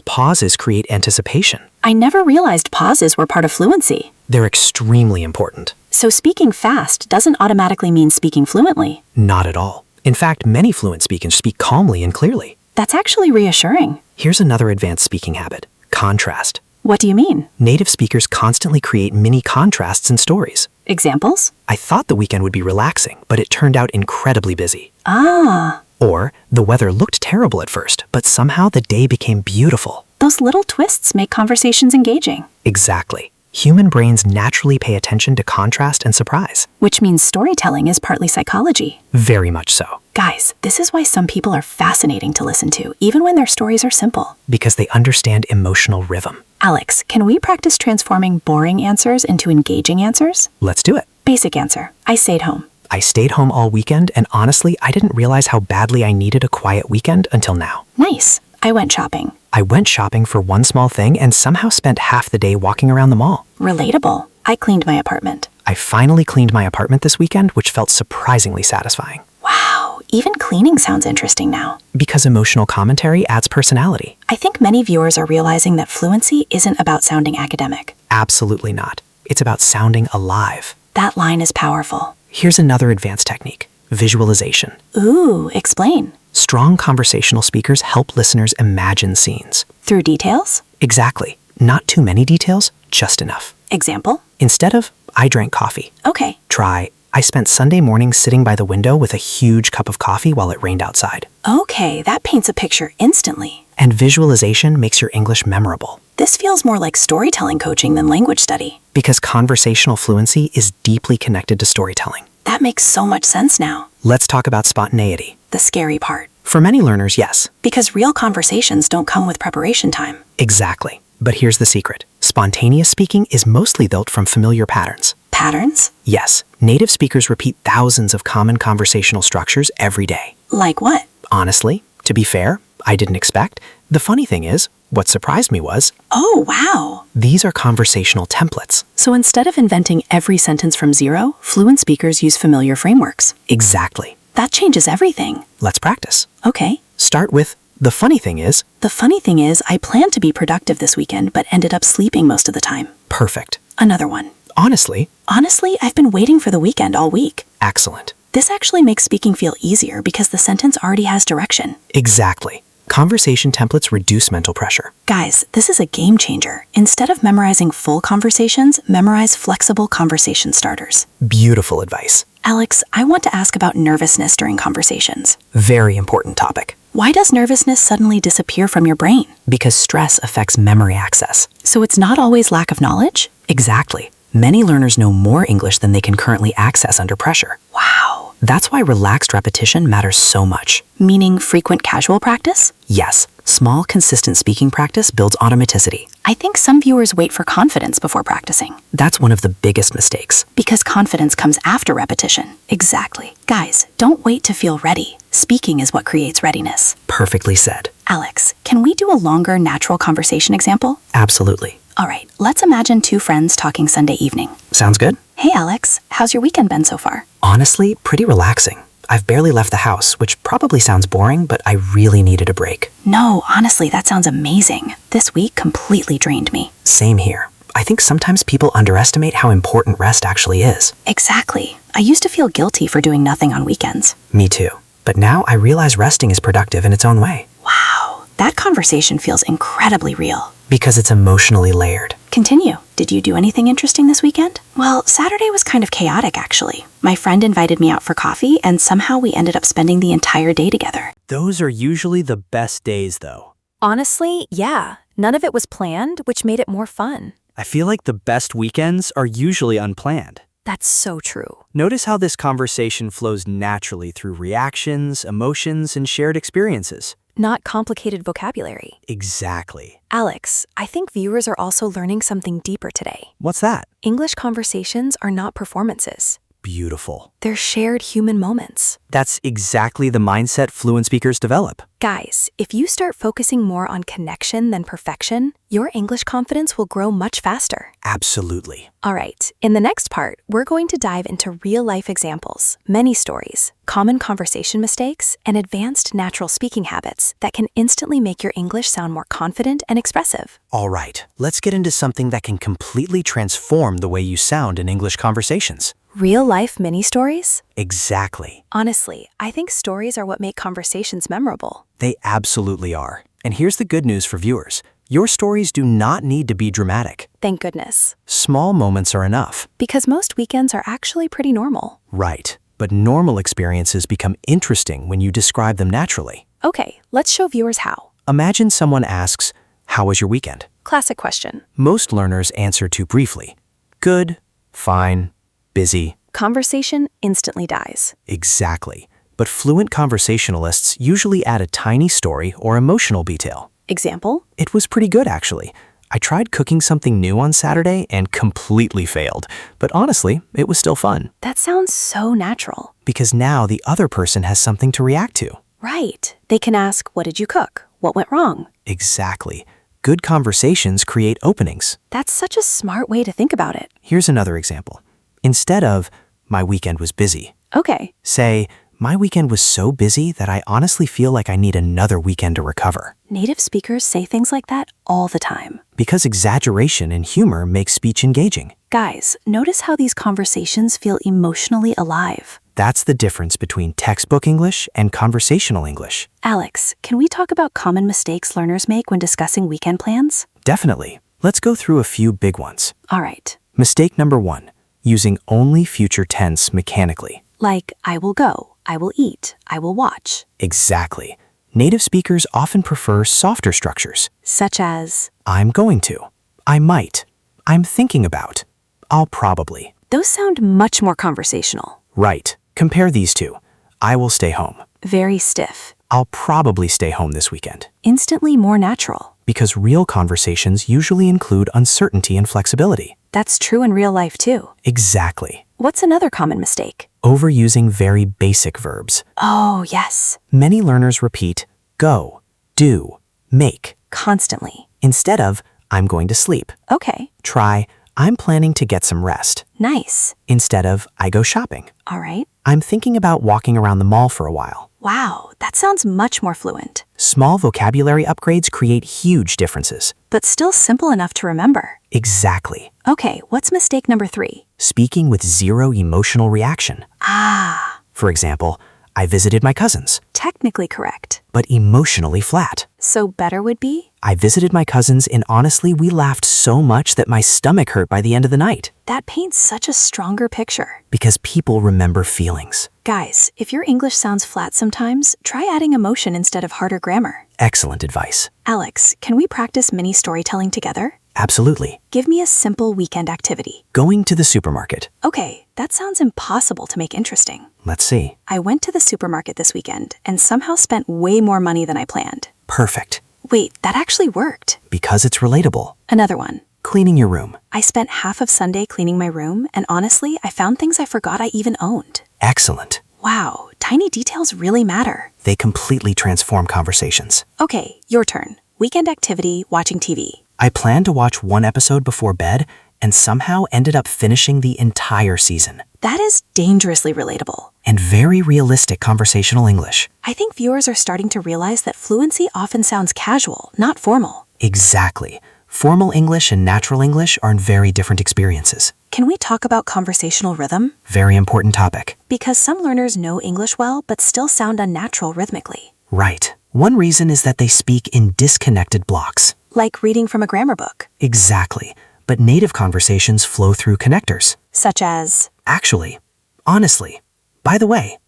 pauses create anticipation. I never realized pauses were part of fluency. They're extremely important. So speaking fast doesn't automatically mean speaking fluently. Not at all. In fact, many fluent speakers speak calmly and clearly. That's actually reassuring. Here's another advanced speaking habit. Contrast. What do you mean? Native speakers constantly create mini contrasts in stories. Examples? I thought the weekend would be relaxing, but it turned out incredibly busy. Ah, Or, the weather looked terrible at first, but somehow the day became beautiful. those little twists make conversations engaging. Exactly. Human brains naturally pay attention to contrast and surprise. Which means storytelling is partly psychology. Very much so. Guys, this is why some people are fascinating to listen to, even when their stories are simple. Because they understand emotional rhythm. Alex, can we practice transforming boring answers into engaging answers? Let's do it. Basic answer. I stayed home. I stayed home all weekend, and honestly, I didn't realize how badly I needed a quiet weekend until now. Nice. I went shopping. I went shopping for one small thing and somehow spent half the day walking around the mall. Relatable. I cleaned my apartment. I finally cleaned my apartment this weekend, which felt surprisingly satisfying. Wow, even cleaning sounds interesting now. Because emotional commentary adds personality. I think many viewers are realizing that fluency isn't about sounding academic. Absolutely not. It's about sounding alive. That line is powerful. Here's another advanced technique. Visualization. Ooh, explain. Strong conversational speakers help listeners imagine scenes. Through details? Exactly. Not too many details, just enough. Example? Instead of, I drank coffee, Okay. try, I spent Sunday morning sitting by the window with a huge cup of coffee while it rained outside. Okay, that paints a picture instantly. And visualization makes your English memorable. This feels more like storytelling coaching than language study. Because conversational fluency is deeply connected to storytelling. That makes so much sense now. Let's talk about spontaneity. The scary part. For many learners, yes, Because real conversations don't come with preparation time. exactly. But here's the secret. Spontaneous speaking is mostly built from familiar patterns. Patterns? Yes, native speakers repeat thousands of common conversational structures every day. Like what? Honestly, to be fair, I didn't expect. The funny thing is, what surprised me was, Oh, wow. these are conversational templates. So instead of inventing every sentence from zero, fluent speakers use familiar frameworks. Exactly. That changes everything. Let's practice. Okay. Start with, the funny thing is, The funny thing is, I planned to be productive this weekend, but ended up sleeping most of the time. perfect. Another one. Honestly, Honestly, I've been waiting for the weekend all week. excellent. This actually makes speaking feel easier because the sentence already has direction. Exactly. Conversation templates reduce mental pressure. Guys, this is a game changer. Instead of memorizing full conversations, memorize flexible conversation starters. Beautiful advice. Alex, I want to ask about nervousness during conversations. Very important topic. Why does nervousness suddenly disappear from your brain? Because stress affects memory access. So it's not always lack of knowledge? Exactly. Many learners know more English than they can currently access under pressure. Wow. That's why relaxed repetition matters so much. Meaning frequent casual practice? Yes, small, consistent speaking practice builds automaticity. I think some viewers wait for confidence before practicing. That's one of the biggest mistakes. Because confidence comes after repetition. Exactly. Guys, don't wait to feel ready. Speaking is what creates readiness. Perfectly said. Alex, can we do a longer natural conversation example? Absolutely. All right, let's imagine two friends talking Sunday evening. Sounds good? Hey, Alex, how's your weekend been so far? Honestly, pretty relaxing. I've barely left the house, which probably sounds boring, but I really needed a break. No, honestly, that sounds amazing. This week completely drained me. Same here. I think sometimes people underestimate how important rest actually is. Exactly. I used to feel guilty for doing nothing on weekends. Me too. But now I realize resting is productive in its own way. Wow, that conversation feels incredibly real. Because it's emotionally layered. Continue. Did you do anything interesting this weekend? Well, Saturday was kind of chaotic, actually. My friend invited me out for coffee, and somehow we ended up spending the entire day together. Those are usually the best days, though. Honestly, yeah. None of it was planned, which made it more fun. I feel like the best weekends are usually unplanned. That's so true. Notice how this conversation flows naturally through reactions, emotions, and shared experiences. Not complicated vocabulary. Exactly. Alex, I think viewers are also learning something deeper today. What's that? English conversations are not performances. Beautiful. They're shared human moments. That's exactly the mindset fluent speakers develop. Guys, if you start focusing more on connection than perfection, your English confidence will grow much faster. Absolutely. All right, in the next part, we're going to dive into real-life examples, many stories, common conversation mistakes, and advanced natural speaking habits that can instantly make your English sound more confident and expressive. All right, let's get into something that can completely transform the way you sound in English conversations. Real-life mini-stories? Exactly. Honestly, I think stories are what make conversations memorable. They absolutely are. And here's the good news for viewers. Your stories do not need to be dramatic. Thank goodness. Small moments are enough. Because most weekends are actually pretty normal. Right. But normal experiences become interesting when you describe them naturally. Okay, let's show viewers how. Imagine someone asks, "How was your weekend?" Classic question. Most learners answer too briefly. Good, fine, busy. Conversation instantly dies. Exactly. But fluent conversationalists usually add a tiny story or emotional detail. Example? It was pretty good, actually. I tried cooking something new on Saturday and completely failed. But honestly, it was still fun. That sounds so natural. Because now the other person has something to react to. Right. They can ask, what did you cook? What went wrong? Exactly. Good conversations create openings. That's such a smart way to think about it. Here's another example. Instead of, "My weekend was busy," Okay. say, "My weekend was so busy that I honestly feel like I need another weekend to recover." Native speakers say things like that all the time. Because exaggeration and humor make speech engaging. Guys, notice how these conversations feel emotionally alive. That's the difference between textbook English and conversational English. Alex, can we talk about common mistakes learners make when discussing weekend plans? Definitely. Let's go through a few big ones. All right. Mistake number 1, using only future tense mechanically. Like, I will go, I will eat, I will watch. Exactly. Native speakers often prefer softer structures. Such as, I'm going to. I might. I'm thinking about. I'll probably. those sound much more conversational. Right. Compare these two. I will stay home. Very stiff. I'll probably stay home this weekend. Instantly more natural. Because real conversations usually include uncertainty and flexibility. That's true in real life too. Exactly. What's another common mistake? Overusing very basic verbs. Oh, yes. Many learners repeat go, do, make Constantly. instead of I'm going to sleep. Okay. Try I'm planning to get some rest Nice. instead of I go shopping. All right. I'm thinking about walking around the mall for a while. Wow, that sounds much more fluent. Small vocabulary upgrades create huge differences. But still simple enough to remember. Exactly. Okay, what's mistake number 3? Speaking with zero emotional reaction. Ah, For example, I visited my cousins, technically correct. but emotionally flat. So better would be? I visited my cousins and honestly, we laughed so much that my stomach hurt by the end of the night. That paints such a stronger picture. Because people remember feelings. Guys, if your English sounds flat sometimes, try adding emotion instead of harder grammar. Excellent advice. Alex, can we practice mini storytelling together? Absolutely. Give me a simple weekend activity. Going to the supermarket. Okay, that sounds impossible to make interesting. Let's see. I went to the supermarket this weekend and somehow spent way more money than I planned. Perfect. Wait, that actually worked. Because it's relatable. Another one. Cleaning your room. I spent half of Sunday cleaning my room, and honestly, I found things I forgot I even owned. Excellent. Wow, tiny details really matter. They completely transform conversations. Okay, your turn. Weekend activity, watching TV. I planned to watch one episode before bed and somehow ended up finishing the entire season. That is dangerously relatable. And very realistic conversational English. I think viewers are starting to realize that fluency often sounds casual, not formal. Exactly. Formal English and natural English are very different experiences. Can we talk about conversational rhythm? Very important topic. Because some learners know English well but still sound unnatural rhythmically. Right. One reason is that they speak in disconnected blocks. Like reading from a grammar book. Exactly. But native conversations flow through connectors. Such as? Actually. Honestly. By the way.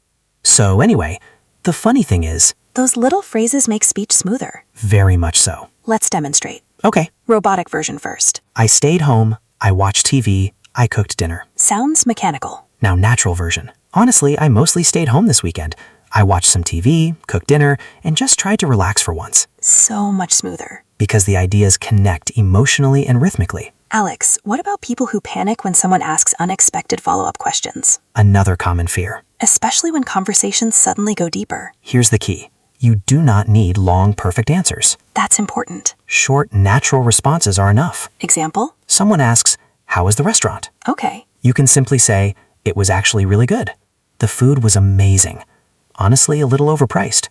So anyway, the funny thing is, Those little phrases make speech smoother. very much so. Let's demonstrate. Okay. Robotic version first. I stayed home, I watched TV, I cooked dinner. Sounds mechanical. Now natural version. Honestly, I mostly stayed home this weekend. I watched some TV, cooked dinner, and just tried to relax for once. So much smoother. Because the ideas connect emotionally and rhythmically. Alex, what about people who panic when someone asks unexpected follow-up questions? Another common fear. Especially when conversations suddenly go deeper. Here's the key. You do not need long, perfect answers. That's important. Short, natural responses are enough. Example? Someone asks, "How was the restaurant?" Okay. You can simply say, "It was actually really good. The food was amazing. Honestly, a little overpriced.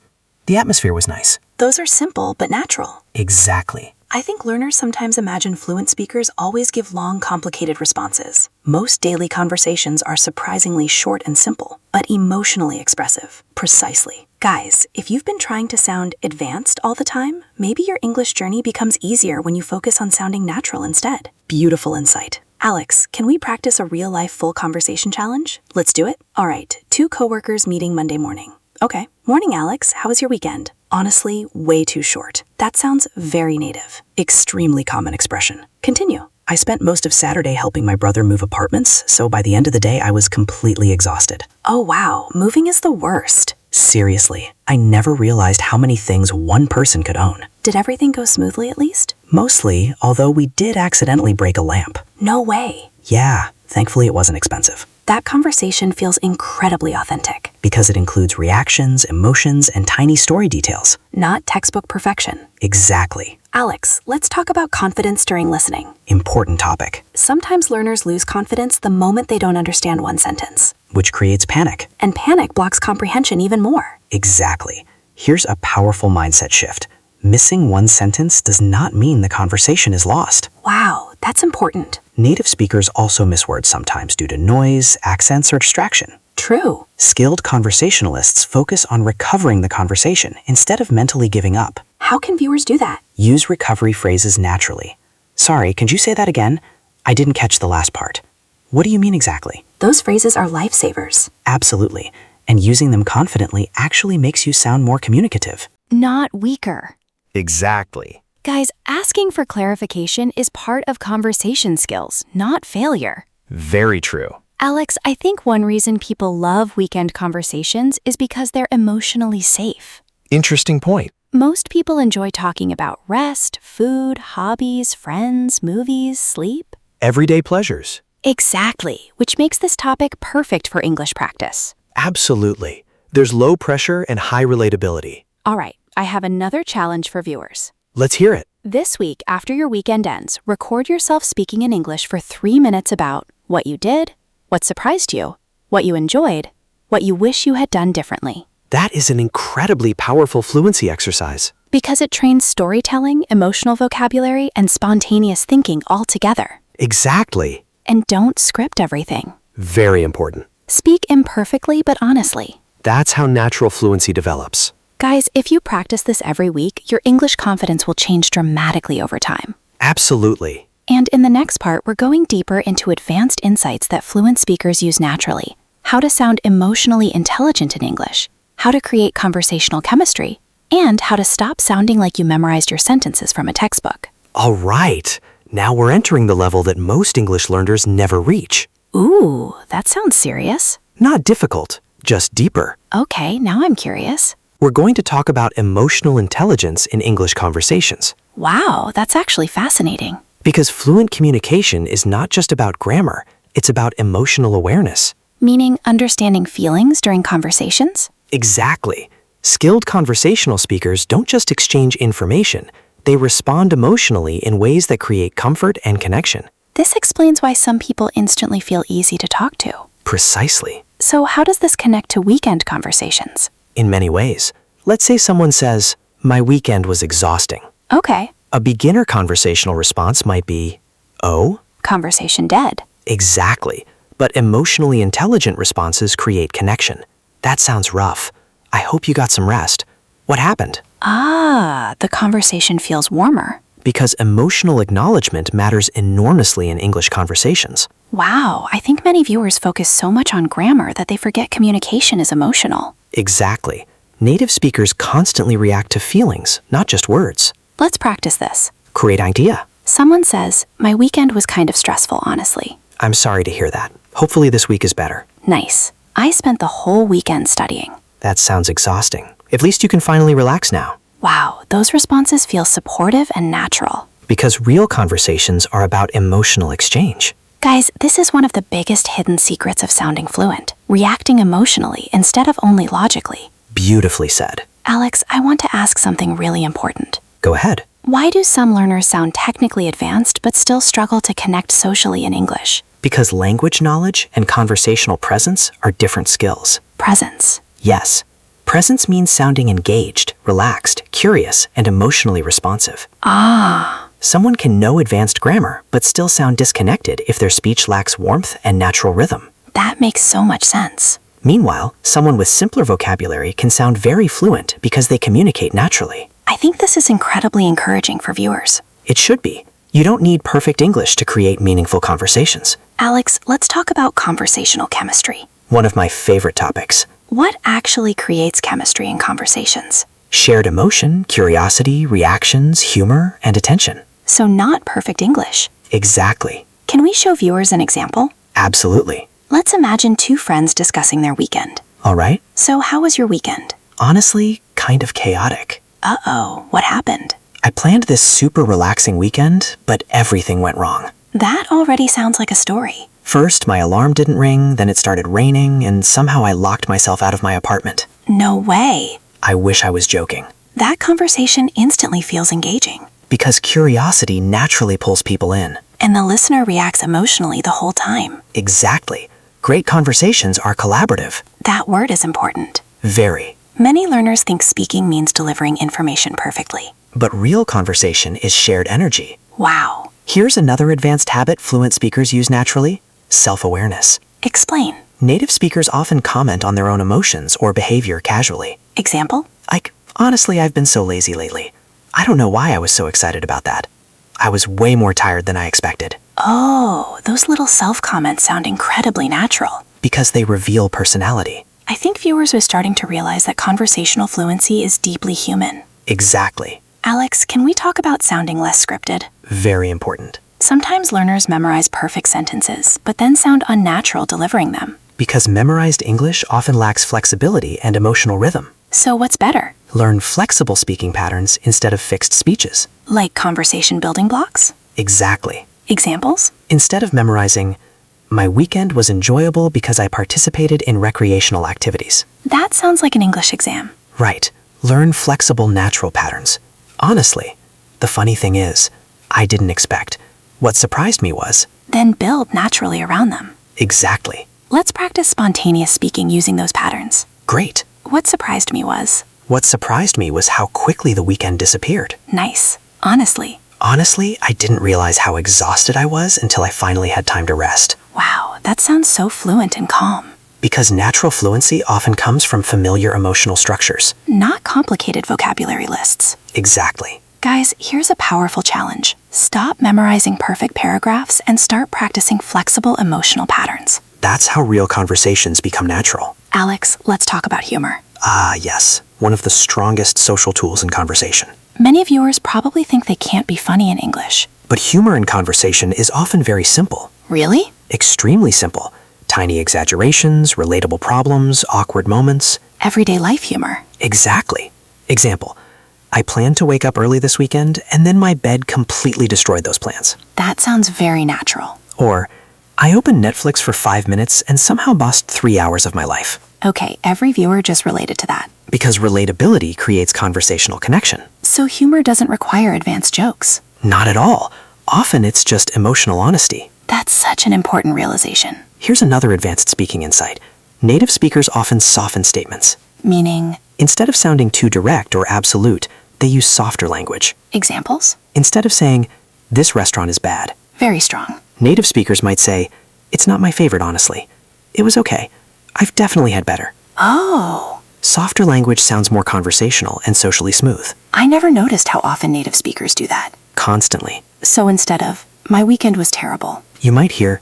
The atmosphere was nice." Those are simple but natural. Exactly. I think learners sometimes imagine fluent speakers always give long, complicated responses. Most daily conversations are surprisingly short and simple, but emotionally expressive. Precisely. Guys, if you've been trying to sound advanced all the time, maybe your English journey becomes easier when you focus on sounding natural instead. Beautiful insight. Alex, can we practice a real-life full conversation challenge? Let's do it. All right, 2 coworkers meeting Monday morning. Okay. Morning, Alex. How was your weekend? Honestly, way too short. That sounds very native. Extremely common expression. Continue. I spent most of Saturday helping my brother move apartments, so by the end of the day I was completely exhausted. Oh wow, moving is the worst. Seriously, I never realized how many things one person could own. Did everything go smoothly at least? Mostly, although we did accidentally break a lamp. No way. Yeah, thankfully it wasn't expensive. That conversation feels incredibly authentic. Because it includes reactions, emotions, and tiny story details. Not textbook perfection. Exactly. Alex, let's talk about confidence during listening. Important topic. Sometimes learners lose confidence the moment they don't understand one sentence. Which creates panic. And panic blocks comprehension even more. Exactly. Here's a powerful mindset shift. Missing one sentence does not mean the conversation is lost. Wow, that's important. Native speakers also miss words sometimes due to noise, accents, or distraction. True. Skilled conversationalists focus on recovering the conversation instead of mentally giving up. How can viewers do that? Use recovery phrases naturally. Sorry, could you say that again? I didn't catch the last part. What do you mean exactly? Those phrases are lifesavers. Absolutely. And using them confidently actually makes you sound more communicative. Not weaker. Exactly. Guys, asking for clarification is part of conversation skills, not failure. Very true. Alex, I think one reason people love weekend conversations is because they're emotionally safe. Interesting point. Most people enjoy talking about rest, food, hobbies, friends, movies, sleep. Everyday pleasures. Exactly, which makes this topic perfect for English practice. Absolutely. There's low pressure and high relatability. All right, I have another challenge for viewers. Let's hear it. This week, after your weekend ends, record yourself speaking in English for 3 minutes about what you did, what surprised you, what you enjoyed, what you wish you had done differently. That is an incredibly powerful fluency exercise. Because it trains storytelling, emotional vocabulary, and spontaneous thinking all together. Exactly. And don't script everything. Very important. Speak imperfectly but honestly. That's how natural fluency develops. Guys, if you practice this every week, your English confidence will change dramatically over time. Absolutely. And in the next part, we're going deeper into advanced insights that fluent speakers use naturally. How to sound emotionally intelligent in English, how to create conversational chemistry, and how to stop sounding like you memorized your sentences from a textbook. All right. Now we're entering the level that most English learners never reach. Ooh, that sounds serious. Not difficult, just deeper. Okay, now I'm curious. We're going to talk about emotional intelligence in English conversations. Wow, that's actually fascinating. Because fluent communication is not just about grammar, it's about emotional awareness. Meaning understanding feelings during conversations? Exactly. Skilled conversational speakers don't just exchange information, They respond emotionally in ways that create comfort and connection. This explains why some people instantly feel easy to talk to. Precisely. So how does this connect to weekend conversations? In many ways. Let's say someone says, "My weekend was exhausting." Okay, A beginner conversational response might be, "Oh?" conversation dead. Exactly. But emotionally intelligent responses create connection. That sounds rough. I hope you got some rest. What happened? Ah, the conversation feels warmer. Because emotional acknowledgement matters enormously in English conversations. Wow, I think many viewers focus so much on grammar that they forget communication is emotional. Exactly. Native speakers constantly react to feelings, not just words. Let's practice this. Great idea. Someone says, "My weekend was kind of stressful, honestly." I'm sorry to hear that. Hopefully this week is better. Nice. I spent the whole weekend studying. That sounds exhausting. At least you can finally relax now. Wow, those responses feel supportive and natural. Because real conversations are about emotional exchange. Guys, this is one of the biggest hidden secrets of sounding fluent. Reacting emotionally instead of only logically. Beautifully said. Alex, I want to ask something really important. Go ahead. Why do some learners sound technically advanced but still struggle to connect socially in English? Because language knowledge and conversational presence are different skills. Presence. Yes. Presence means sounding engaged, relaxed, curious, and emotionally responsive. Ah, Someone can know advanced grammar, but still sound disconnected if their speech lacks warmth and natural rhythm. that makes so much sense. Meanwhile, someone with simpler vocabulary can sound very fluent because they communicate naturally. I think this is incredibly encouraging for viewers. It should be. You don't need perfect English to create meaningful conversations. Alex, let's talk about conversational chemistry. One of my favorite topics. What actually creates chemistry in conversations? Shared emotion, curiosity, reactions, humor, and attention. So not perfect English. Exactly. Can we show viewers an example? Absolutely. Let's imagine two friends discussing their weekend. All right. So how was your weekend? Honestly, kind of chaotic. Uh-oh, what happened? I planned this super relaxing weekend, but everything went wrong. That already sounds like a story. First, my alarm didn't ring, then it started raining, and somehow I locked myself out of my apartment. No way. I wish I was joking. That conversation instantly feels engaging. Because curiosity naturally pulls people in. And the listener reacts emotionally the whole time. Exactly. Great conversations are collaborative. That word is important. Very. Many learners think speaking means delivering information perfectly. But real conversation is shared energy. Wow. Here's another advanced habit fluent speakers use naturally: self-awareness. Explain. Native speakers often comment on their own emotions or behavior casually. Example? Like, honestly, I've been so lazy lately. I don't know why I was so excited about that. I was way more tired than I expected. Oh, those little self-comments sound incredibly natural. Because they reveal personality. I think viewers are starting to realize that conversational fluency is deeply human. Exactly. Alex, can we talk about sounding less scripted? Very important. Sometimes learners memorize perfect sentences, but then sound unnatural delivering them. Because memorized English often lacks flexibility and emotional rhythm. So what's better? Learn flexible speaking patterns instead of fixed speeches. Like conversation building blocks? Exactly. Examples? Instead of memorizing, "My weekend was enjoyable because I participated in recreational activities." That sounds like an English exam. Right. Learn flexible natural patterns. Honestly, the funny thing is, I didn't expect. What surprised me was, Then build naturally around them. exactly. Let's practice spontaneous speaking using those patterns. Great. What surprised me was, What surprised me was how quickly the weekend disappeared. nice. Honestly. Honestly, I didn't realize how exhausted I was until I finally had time to rest. Wow, that sounds so fluent and calm. Because natural fluency often comes from familiar emotional structures. Not complicated vocabulary lists. Exactly. Guys, here's a powerful challenge. Stop memorizing perfect paragraphs and start practicing flexible emotional patterns. That's how real conversations become natural. Alex, let's talk about humor. Ah, yes. One of the strongest social tools in conversation. Many viewers probably think they can't be funny in English. But humor in conversation is often very simple. Really? Extremely simple. Tiny exaggerations, relatable problems, awkward moments. Everyday life humor. Exactly. Example. I planned to wake up early this weekend, and then my bed completely destroyed those plans. That sounds very natural. Or, I opened Netflix for 5 minutes and somehow lost 3 hours of my life. Okay, every viewer just related to that. Because relatability creates conversational connection. So humor doesn't require advanced jokes. Not at all. Often it's just emotional honesty. That's such an important realization. Here's another advanced speaking insight. Native speakers often soften statements. Meaning, Instead of sounding too direct or absolute, they use softer language. examples? Instead of saying, "This restaurant is bad," Very strong. native speakers might say, "It's not my favorite, honestly. It was okay. I've definitely had better." Oh, Softer language sounds more conversational and socially smooth. I never noticed how often native speakers do that. Constantly. So instead of, my weekend was terrible, You might hear,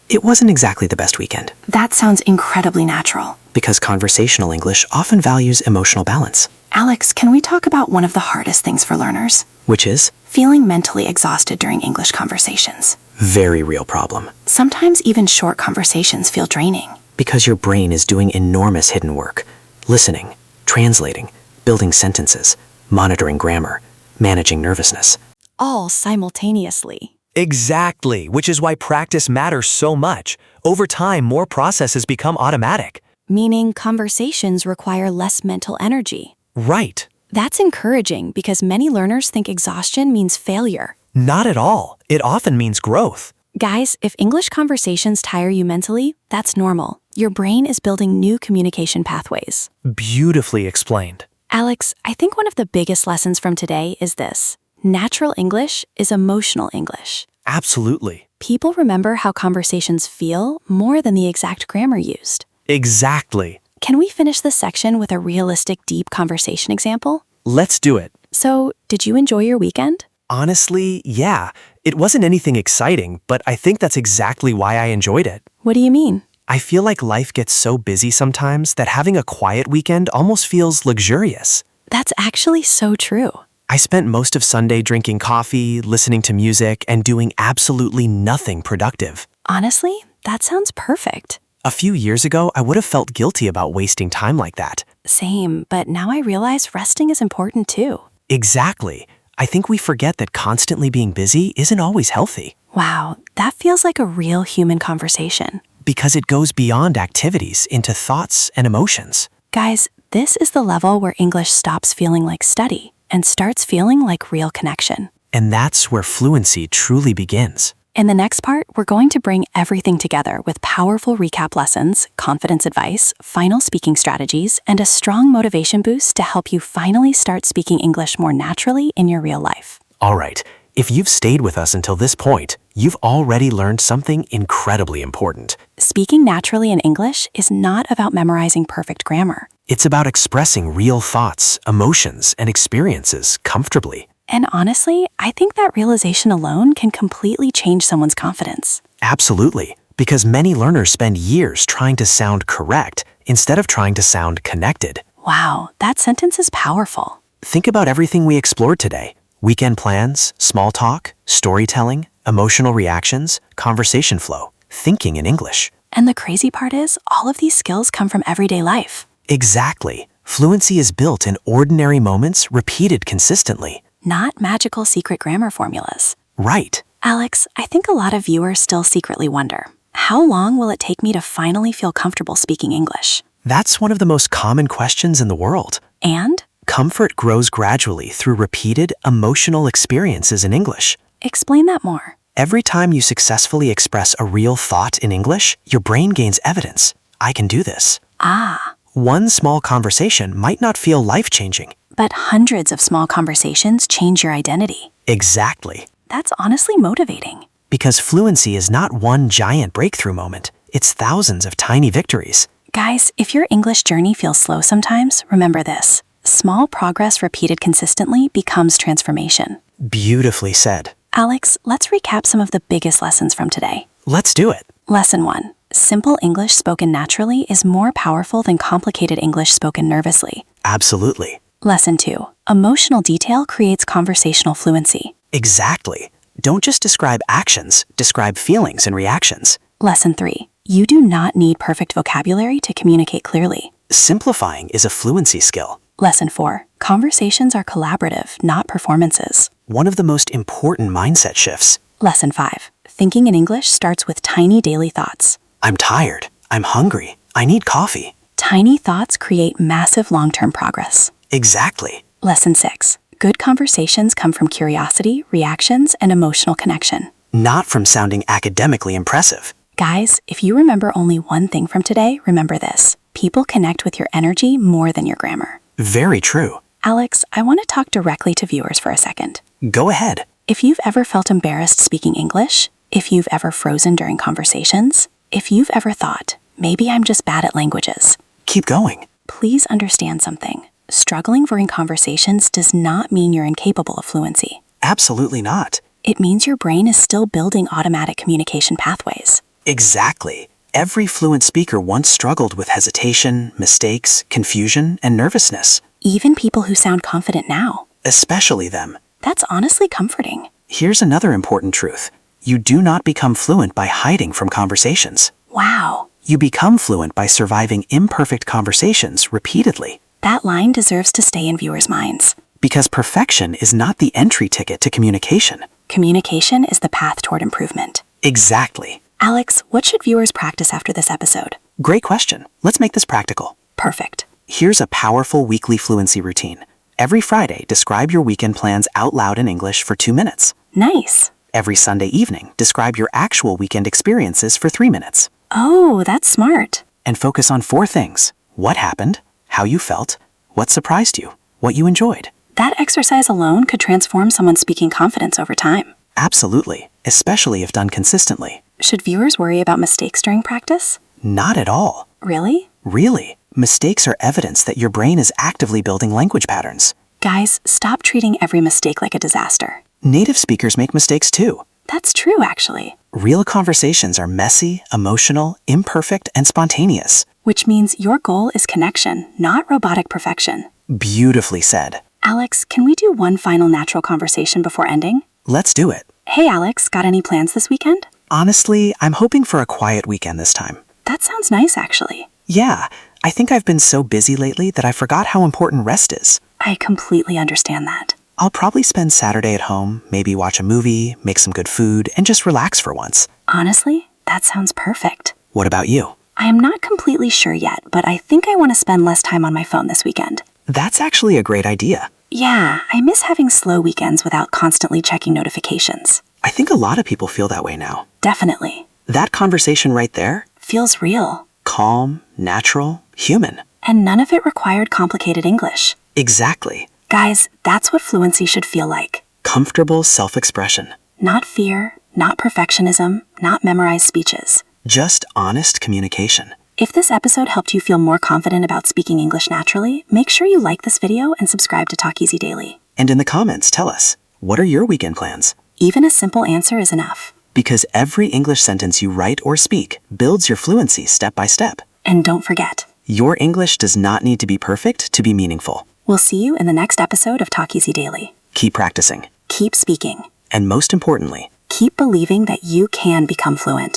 "It wasn't exactly the best weekend," that sounds incredibly natural. because conversational English often values emotional balance, Alex, can we talk about one of the hardest things for learners? which is Feeling mentally exhausted during English conversations. very real problem, Sometimes even short conversations feel draining. because your brain is doing enormous hidden work, listening, translating, building sentences, monitoring grammar, managing nervousness. All simultaneously. Exactly, which is why practice matters so much. Over time, more processes become automatic. Meaning conversations require less mental energy. Right. That's encouraging because many learners think exhaustion means failure. Not at all. It often means growth. Guys, if English conversations tire you mentally, that's normal. Your brain is building new communication pathways. Beautifully explained. Alex, I think one of the biggest lessons from today is this. Natural English is emotional English. Absolutely. People remember how conversations feel more than the exact grammar used. Exactly. Can we finish this section with a realistic, deep conversation example? Let's do it. So, did you enjoy your weekend? Honestly, yeah. It wasn't anything exciting, but I think that's exactly why I enjoyed it. What do you mean? I feel like life gets so busy sometimes that having a quiet weekend almost feels luxurious. That's actually so true. I spent most of Sunday drinking coffee, listening to music, and doing absolutely nothing productive. Honestly, that sounds perfect. A few years ago, I would have felt guilty about wasting time like that. Same, but now I realize resting is important too. Exactly. I think we forget that constantly being busy isn't always healthy, Wow, that feels like a real human conversation. because it goes beyond activities into thoughts and emotions. Guys, this is the level where English stops feeling like study and starts feeling like real connection. And that's where fluency truly begins. In the next part, we're going to bring everything together with powerful recap lessons, confidence advice, final speaking strategies, and a strong motivation boost to help you finally start speaking English more naturally in your real life. All right, if you've stayed with us until this point, you've already learned something incredibly important. Speaking naturally in English is not about memorizing perfect grammar. It's about expressing real thoughts, emotions, and experiences comfortably. And honestly, I think that realization alone can completely change someone's confidence. Absolutely, because many learners spend years trying to sound correct instead of trying to sound connected. Wow, that sentence is powerful. Think about everything we explored today. Weekend plans, small talk, storytelling, emotional reactions, conversation flow, thinking in English. And the crazy part is, all of these skills come from everyday life. Exactly. Fluency is built in ordinary moments repeated consistently. Not magical secret grammar formulas. Right. Alex, I think a lot of viewers still secretly wonder, how long will it take me to finally feel comfortable speaking English? That's one of the most common questions in the world. And? Comfort grows gradually through repeated emotional experiences in English. Explain that more. Every time you successfully express a real thought in English, your brain gains evidence. I can do this. Ah, One small conversation might not feel life-changing. but hundreds of small conversations change your identity. Exactly. That's honestly motivating. Because fluency is not one giant breakthrough moment. It's thousands of tiny victories. Guys, if your English journey feels slow sometimes, remember this. Small progress repeated consistently becomes transformation. Beautifully said. Alex, let's recap some of the biggest lessons from today. Let's do it. Lesson 1. Simple English spoken naturally is more powerful than complicated English spoken nervously. Absolutely. Lesson 2. Emotional detail creates conversational fluency. Exactly. Don't just describe actions, describe feelings and reactions. Lesson 3. You do not need perfect vocabulary to communicate clearly. Simplifying is a fluency skill. Lesson 4. Conversations are collaborative, not performances. One of the most important mindset shifts. Lesson 5. thinking in English starts with tiny daily thoughts. I'm tired. I'm hungry. I need coffee. Tiny thoughts create massive long-term progress. Exactly. Lesson 6. Good conversations come from curiosity, reactions, and emotional connection. Not from sounding academically impressive. Guys, if you remember only one thing from today, remember this. People connect with your energy more than your grammar. Very true. Alex, I want to talk directly to viewers for a second. Go ahead. If you've ever felt embarrassed speaking English, if you've ever frozen during conversations, if you've ever thought, maybe I'm just bad at languages, Keep going. please understand something. Struggling during conversations does not mean you're incapable of fluency. Absolutely not. It means your brain is still building automatic communication pathways. Exactly. Every fluent speaker once struggled with hesitation, mistakes, confusion, and nervousness. Even people who sound confident now. Especially them. That's honestly comforting. Here's another important truth. You do not become fluent by hiding from conversations. Wow, You become fluent by surviving imperfect conversations repeatedly. that line deserves to stay in viewers' minds. Because perfection is not the entry ticket to communication. Communication is the path toward improvement. Exactly. Alex, what should viewers practice after this episode? Great question. Let's make this practical. Perfect. Here's a powerful weekly fluency routine. Every Friday, describe your weekend plans out loud in English for 2 minutes. Nice. Every Sunday evening, describe your actual weekend experiences for 3 minutes. Oh, that's smart. And focus on 4 things. What happened, how you felt, what surprised you, what you enjoyed. That exercise alone could transform someone's speaking confidence over time. Absolutely, especially if done consistently. Should viewers worry about mistakes during practice? Not at all. Really? Really, mistakes are evidence that your brain is actively building language patterns. Guys, stop treating every mistake like a disaster. Native speakers make mistakes too. That's true, actually. Real conversations are messy, emotional, imperfect, and spontaneous. Which means your goal is connection, not robotic perfection. Beautifully said. Alex, can we do one final natural conversation before ending? Let's do it. Hey, Alex, got any plans this weekend? Honestly, I'm hoping for a quiet weekend this time. That sounds nice, actually. Yeah, I think I've been so busy lately that I forgot how important rest is. I completely understand that. I'll probably spend Saturday at home, maybe watch a movie, make some good food, and just relax for once. Honestly, that sounds perfect. What about you? I am not completely sure yet, but I think I want to spend less time on my phone this weekend. That's actually a great idea. Yeah, I miss having slow weekends without constantly checking notifications. I think a lot of people feel that way now. Definitely. That conversation right there, Feels real. calm, natural, human. And none of it required complicated English. Exactly. Guys, that's what fluency should feel like. Comfortable self-expression. Not fear, not perfectionism, not memorized speeches. Just honest communication. If this episode helped you feel more confident about speaking English naturally, make sure you like this video and subscribe to Talk Easy Daily. And in the comments, tell us, what are your weekend plans? Even a simple answer is enough. Because every English sentence you write or speak builds your fluency step by step. And don't forget, Your English does not need to be perfect to be meaningful. we'll see you in the next episode of Talk Easy Daily. Keep practicing. Keep speaking. And most importantly, Keep believing that you can become fluent.